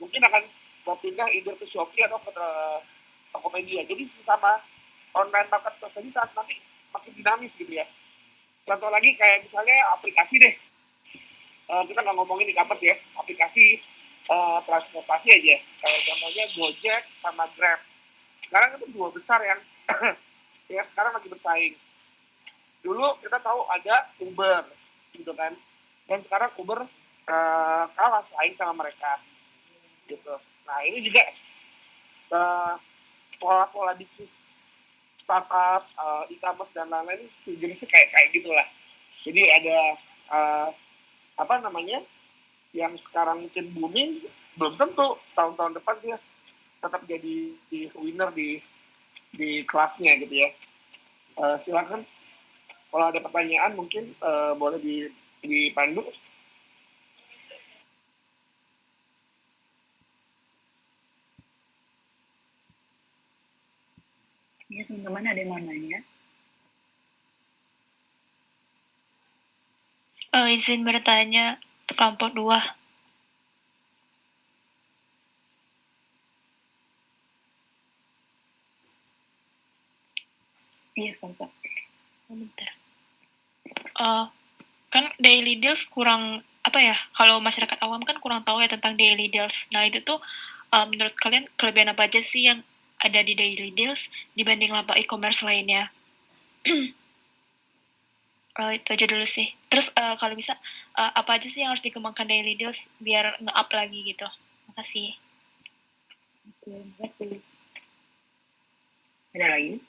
mungkin akan berpindah either ke Shopee atau ke Tokopedia. Jadi sama online marketplace ini saat nanti makin dinamis gitu ya. Contoh lagi kayak misalnya aplikasi deh. Kita nggak ngomongin e-commerce ya, aplikasi transportasi aja. Kayak contohnya Gojek sama Grab. Sekarang itu dua besar yang yang sekarang lagi bersaing. Dulu kita tahu ada Uber, gitu kan. Dan sekarang Uber kalah saing sama mereka, gitu. Nah, ini juga pola-pola bisnis startup, e-commerce dan lain-lain jenisnya kayak gitulah. Jadi ada yang sekarang mungkin booming, belum tentu tahun-tahun depan dia tetap jadi winner di kelasnya gitu ya. Silakan kalau ada pertanyaan mungkin boleh dipandu. Ya, teman-teman ada yang mau nanya? izin bertanya untuk kelompok 2. Iya, Pak. Bentar. Kan daily deals kurang apa ya? Kalau masyarakat awam kan kurang tahu ya tentang daily deals. Nah itu tuh menurut kalian kelebihan apa aja sih yang ada di daily deals dibanding laba e-commerce lainnya? Itu aja dulu sih. Terus kalau bisa apa aja sih yang harus dikembangkan daily deals biar nge-up lagi gitu? Makasih. Oke, makasih. Ada lagi?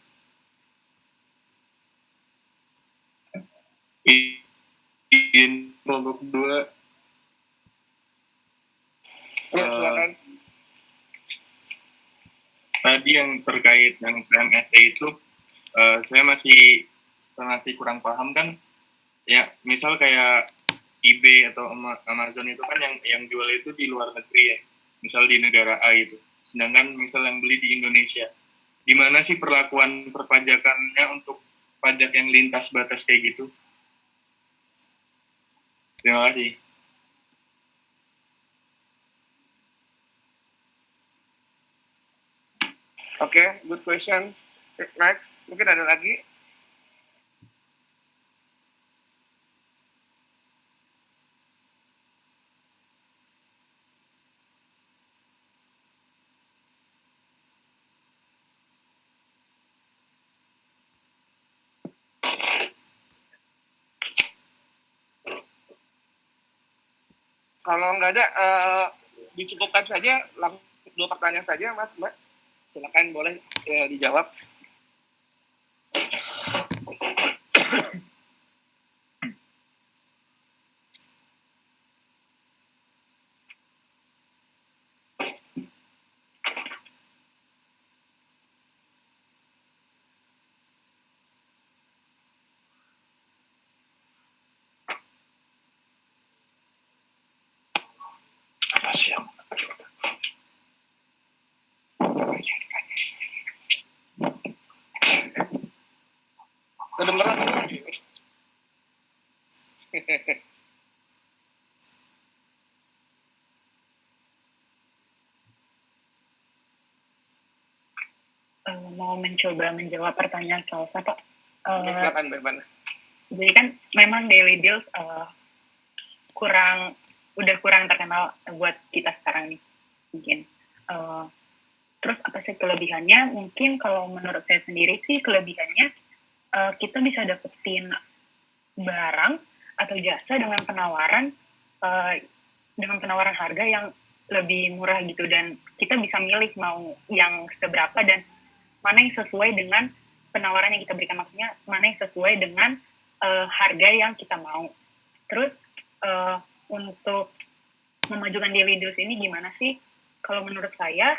Izin kelompok 2. Ya, silakan. Tadi yang terkait yang NFT itu, saya masih kurang paham kan. Ya, misal kayak eBay atau Amazon itu kan yang jual itu di luar negeri ya. Misal di negara A itu. Sedangkan misal yang beli di Indonesia. Gimana sih perlakuan perpajakannya untuk pajak yang lintas batas kayak gitu? Terima kasih. Oke, good question. Next, mungkin ada lagi? Kalau nggak ada, dicukupkan saja, langsung 2 pertanyaan saja, Mas, Mbak. Silakan boleh dijawab. Kedengeran? Mau mencoba menjawab pertanyaan Salsa, Pak. Silakan, Beban. Jadi kan memang daily deals udah kurang terkenal buat kita sekarang nih, mungkin. Terus apa sih kelebihannya? Mungkin kalau menurut saya sendiri sih kelebihannya kita bisa dapetin barang atau jasa dengan penawaran harga yang lebih murah gitu, dan kita bisa milih mau yang seberapa dan mana yang sesuai dengan penawaran yang kita berikan, maksudnya mana yang sesuai dengan harga yang kita mau. Terus untuk memajukan daily deals ini gimana sih? Kalau menurut saya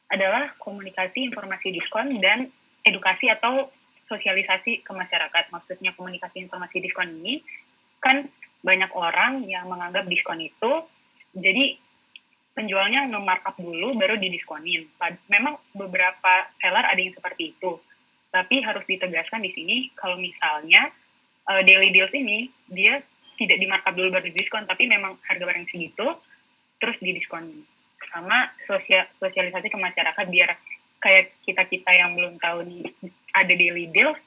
adalah komunikasi informasi diskon dan edukasi atau sosialisasi ke masyarakat. Maksudnya komunikasi informasi diskon ini kan banyak orang yang menganggap diskon itu jadi penjualnya nge-markup dulu baru didiskonin. Memang beberapa seller ada yang seperti itu. Tapi harus ditegaskan di sini kalau misalnya daily deals ini dia tidak di-markup dulu baru didiskon, tapi memang harga barang segitu terus didiskonin. Sama sosialisasi ke masyarakat biar kayak kita yang belum tahu nih ada daily deals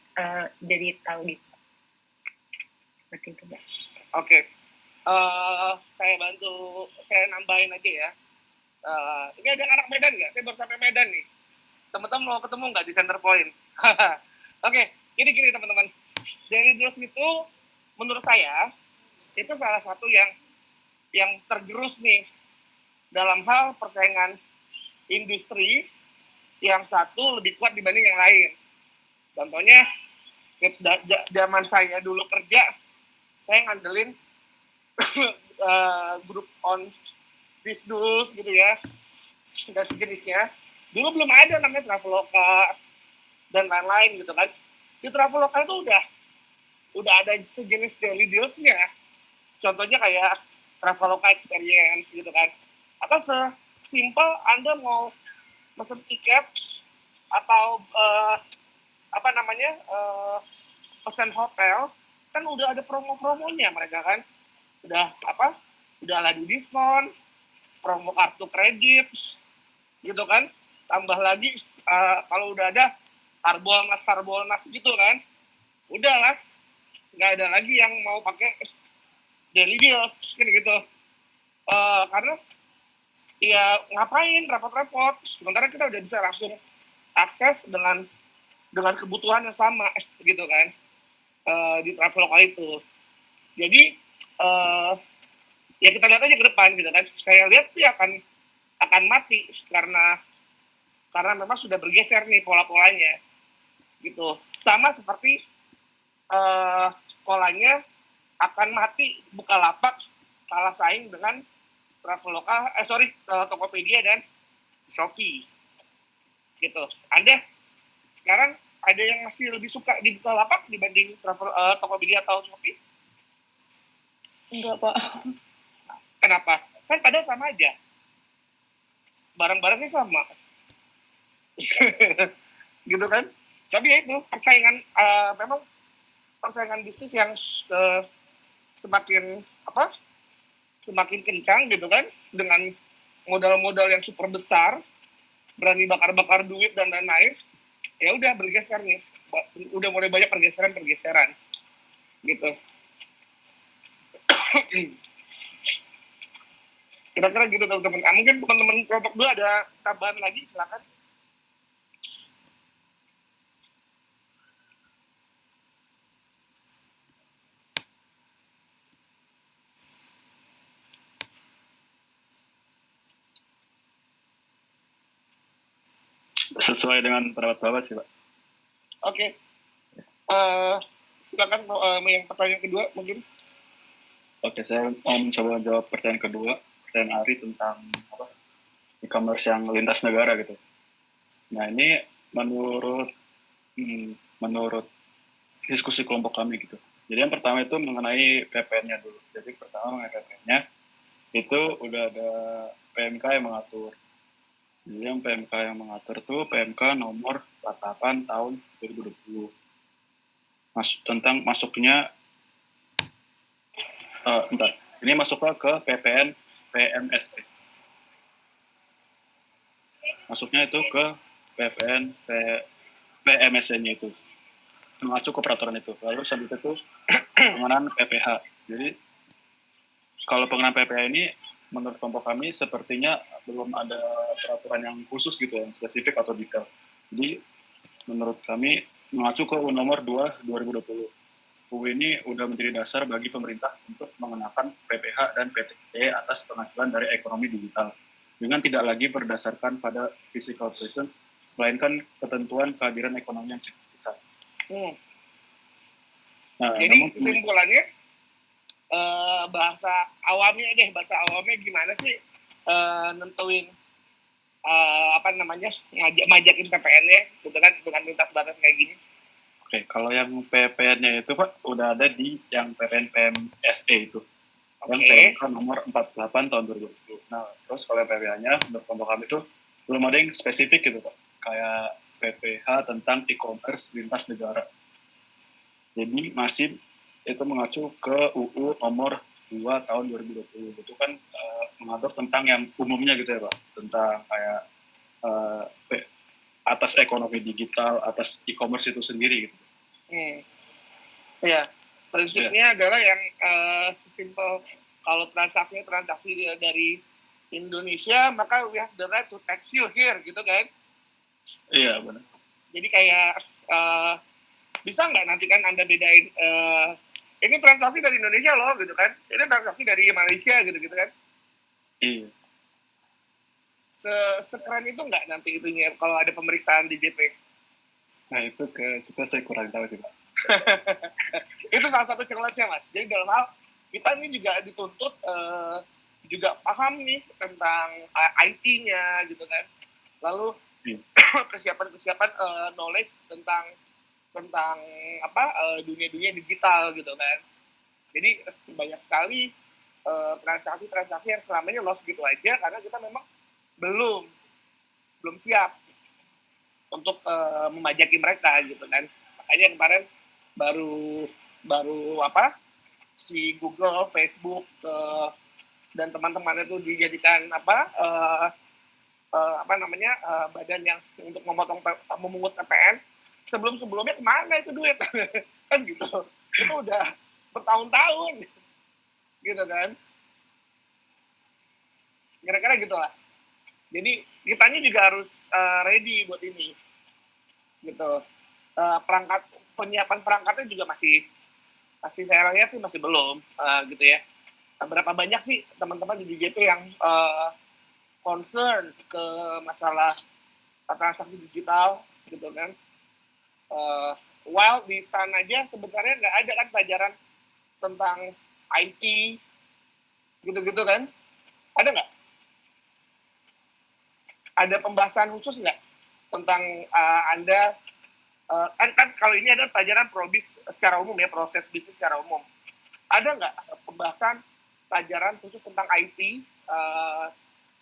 jadi tahu gitu. Seperti itu, Mbak. Oke. Saya nambahin aja ya. Ini ada anak Medan nggak? Saya baru sampai Medan nih. Teman-teman mau ketemu nggak di Center Point? Oke, gini teman-teman. Daily deals itu menurut saya itu salah satu yang tergerus nih dalam hal persaingan industri yang satu lebih kuat dibanding yang lain. Contohnya, zaman saya dulu kerja, saya ngandelin grup on Bisdus gitu ya, dan sejenisnya. Dulu belum ada namanya Traveloka dan lain-lain gitu kan. Di Traveloka itu udah ada sejenis daily deals-nya. Contohnya kayak Traveloka Experience gitu kan. Atau sesimpel Anda mau pesen tiket atau pesan hotel kan udah ada promo-promonya mereka kan, udah ada di diskon, promo kartu kredit gitu kan, tambah lagi kalau udah ada harbolnas gitu kan, udahlah nggak ada lagi yang mau pakai daily deals kan gitu. Karena ya ngapain repot-repot, sementara kita udah bisa langsung akses dengan kebutuhan yang sama gitu kan, di Traveloka itu. Jadi ya kita lihat aja ke depan gitu kan, saya lihat sih akan mati karena memang sudah bergeser nih pola-polanya gitu. Sama seperti polanya akan mati Bukalapak kalah saing dengan Traveloka, Tokopedia dan Shopee gitu. Anda sekarang ada yang masih lebih suka di Bukalapak dibanding Tokopedia atau Shopee? Enggak, Pak. Kenapa? Kan padahal sama aja, barang-barangnya sama. Gitu kan. Tapi ya itu persaingan, memang persaingan bisnis yang semakin kencang gitu kan, dengan modal-modal yang super besar, berani bakar-bakar duit dan lain-lain. Ya udah bergeser nih, udah mulai banyak pergeseran gitu. Kira-kira gitu teman-teman. Mungkin teman-teman kelompok 2 ada tambahan lagi, silakan. Sesuai dengan pendapat Bapak sih, Pak. Oke. Silakan yang pertanyaan kedua mungkin. Oke, saya mau mencoba jawab pertanyaan kedua, pertanyaan Ari tentang e-commerce yang lintas negara gitu. Nah, ini menurut diskusi kelompok kami gitu. Jadi yang pertama itu mengenai PPN-nya dulu. Jadi pertama mengenai PPN-nya itu udah ada PMK yang mengatur. Jadi yang PMK yang mengatur tuh PMK nomor 48 tahun 2020. Tentang masuknya ini masuknya ke PPN PMSP. Masuknya itu ke PPN PMSN-nya itu. Mengacu ke peraturan itu. Lalu selanjutnya itu pengenaan PPH. Jadi kalau pengenaan PPH ini menurut kelompok kami sepertinya belum ada peraturan yang khusus gitu, yang spesifik atau detail. Jadi menurut kami mengacu ke UU nomor 2 2020. UU ini udah menjadi dasar bagi pemerintah untuk mengenakan PPH dan PTT atas penghasilan dari ekonomi digital, dengan tidak lagi berdasarkan pada physical presence, melainkan ketentuan kehadiran ekonomi yang signifikan. Nah, jadi kesimpulannya, bahasa awamnya gimana sih nentuin majakin PPN-nya gitu kan, dengan lintas batas kayak gini? Oke, kalau yang PPN-nya itu Pak udah ada di yang PPN PMSE itu. Yang PMK nomor 48 tahun 2020. Nah, terus kalau PPH-nya menurut kelompok kami itu belum ada yang spesifik gitu Pak. Kayak PPH tentang e-commerce lintas negara. Jadi masih itu mengacu ke UU nomor 2 tahun 2020. Itu kan mengatur tentang yang umumnya gitu ya Pak. Tentang kayak atas ekonomi digital, atas e-commerce itu sendiri gitu. Ya, prinsipnya adalah yang simple. Kalau transaksi dari Indonesia, maka we have the right to tax you here, gitu kan? Iya, benar. Jadi kayak bisa nggak nanti kan Anda bedain ini transaksi dari Indonesia loh, gitu kan? Ini transaksi dari Malaysia, gitu kan? Iya. Sekeren itu nggak nanti itunya kalau ada pemeriksaan di JP? Nah, itu saya kurang tahu sih, Pak. Itu salah satu challenge-nya, Mas. Jadi dalam hal kita ini juga dituntut juga paham nih tentang IT-nya gitu kan. Lalu kesiapan knowledge tentang dunia digital gitu kan. Jadi banyak sekali transaksi yang selama ini lost gitu aja karena kita memang belum siap untuk memajaki mereka gitu kan. Makanya kemarin baru baru si Google, Facebook dan teman-teman itu dijadikan badan yang untuk memungut PPN. Sebelumnya kemana itu duit? Kan gitu. Itu udah bertahun-tahun gitu kan. Kira-kira gitu lah. Jadi kitanya juga harus ready buat ini gitu. Penyiapan perangkatnya juga masih saya lihat sih masih belum gitu ya. Berapa banyak sih teman-teman di DJP yang concern ke masalah transaksi digital gitu kan. While di STAN aja sebenarnya nggak ada kan pelajaran tentang IT gitu-gitu kan. Ada nggak? Ada pembahasan khusus nggak tentang Anda kan kalau ini ada pelajaran probis secara umum ya, proses bisnis secara umum. Ada nggak pembahasan pelajaran khusus tentang IT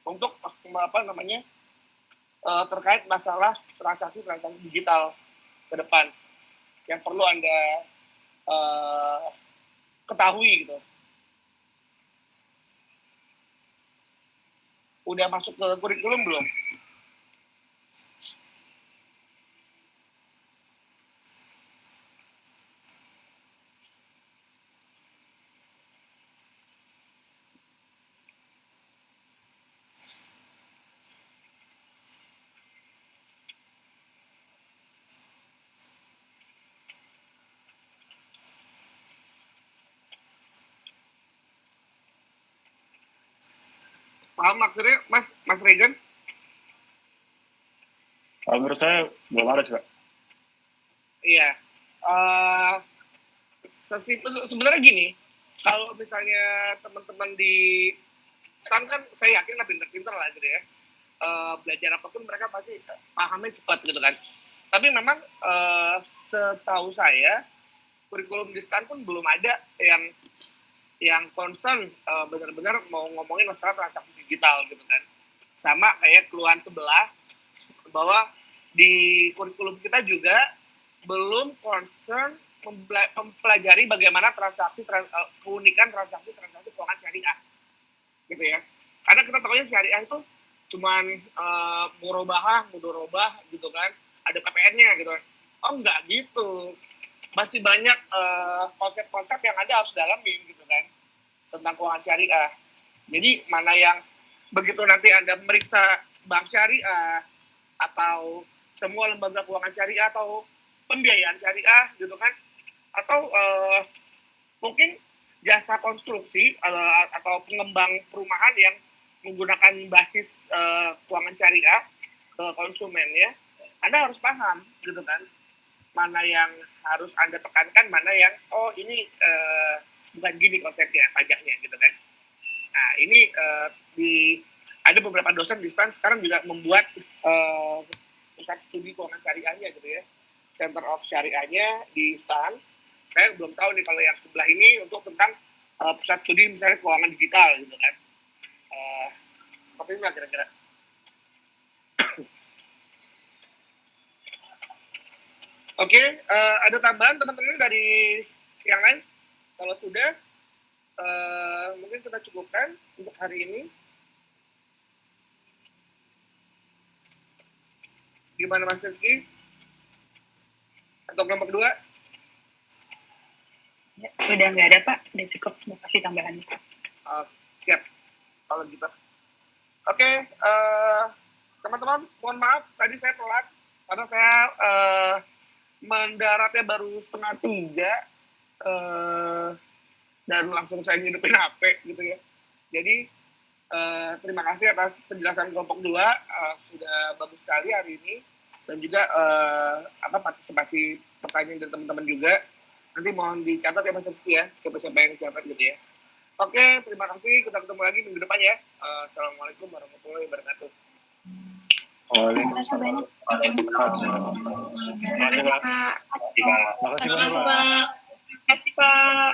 untuk terkait masalah transaksi digital ke depan yang perlu Anda ketahui gitu? Udah masuk ke kurikulum belum? Paham maksudnya, Mas Regan? Kalau menurut saya belum ada sih, Pak. Iya. Sebenarnya gini, kalau misalnya teman-teman di STAN kan saya yakin lah pinter-pinter lah gitu ya. Belajar apapun mereka pasti pahamnya cepat gitu kan. Tapi memang setahu saya kurikulum di STAN pun belum ada yang concern benar-benar mau ngomongin masalah transaksi digital gitu kan. Sama kayak keluhan sebelah bahwa di kurikulum kita juga belum concern mempelajari bagaimana keunikan transaksi keuangan syariah gitu ya. Karena kita tahunya syariah itu cuman mudorobah gitu kan, ada PPN-nya gitu kan. Oh enggak gitu, masih banyak konsep-konsep yang ada harus dalamin gitu kan tentang keuangan syariah. Jadi mana yang begitu nanti Anda meriksa bank syariah atau semua lembaga keuangan syariah atau pembiayaan syariah gitu kan, atau mungkin jasa konstruksi atau pengembang perumahan yang menggunakan basis keuangan syariah ke konsumennya, Anda harus paham gitu kan, mana yang harus Anda tekankan, mana yang ini bukan gini konsepnya pajaknya gitu kan. Nah ini ada beberapa dosen di STAN sekarang juga membuat pusat studi keuangan syariahnya gitu ya, Center of Syariahnya di STAN. Saya belum tahu nih kalau yang sebelah ini untuk tentang pusat studi misalnya keuangan digital gitu kan. Seperti ini lah kira-kira. Oke, ada tambahan teman-teman dari yang lain? Kalau sudah, mungkin kita cukupkan untuk hari ini. Gimana Mas Rizky? Atau kelompok 2? Ya, udah nggak ada Pak, udah cukup, makasih tambahannya. Siap, kalau gitu. Oke, teman-teman, mohon maaf tadi saya telat karena saya mendaratnya baru 2:30 dan langsung saya ngidupin HP gitu ya. Jadi terima kasih atas penjelasan kelompok 2, sudah bagus sekali hari ini, dan juga partisipasi pertanyaan dari teman-teman juga. Nanti mohon dicatat ya Mas Rizky ya, siapa-siapa yang dicatat gitu ya. Oke, terima kasih, kita ketemu lagi minggu depan ya. Assalamualaikum warahmatullahi wabarakatuh. Waalaikumsalam. Terima kasih Pak.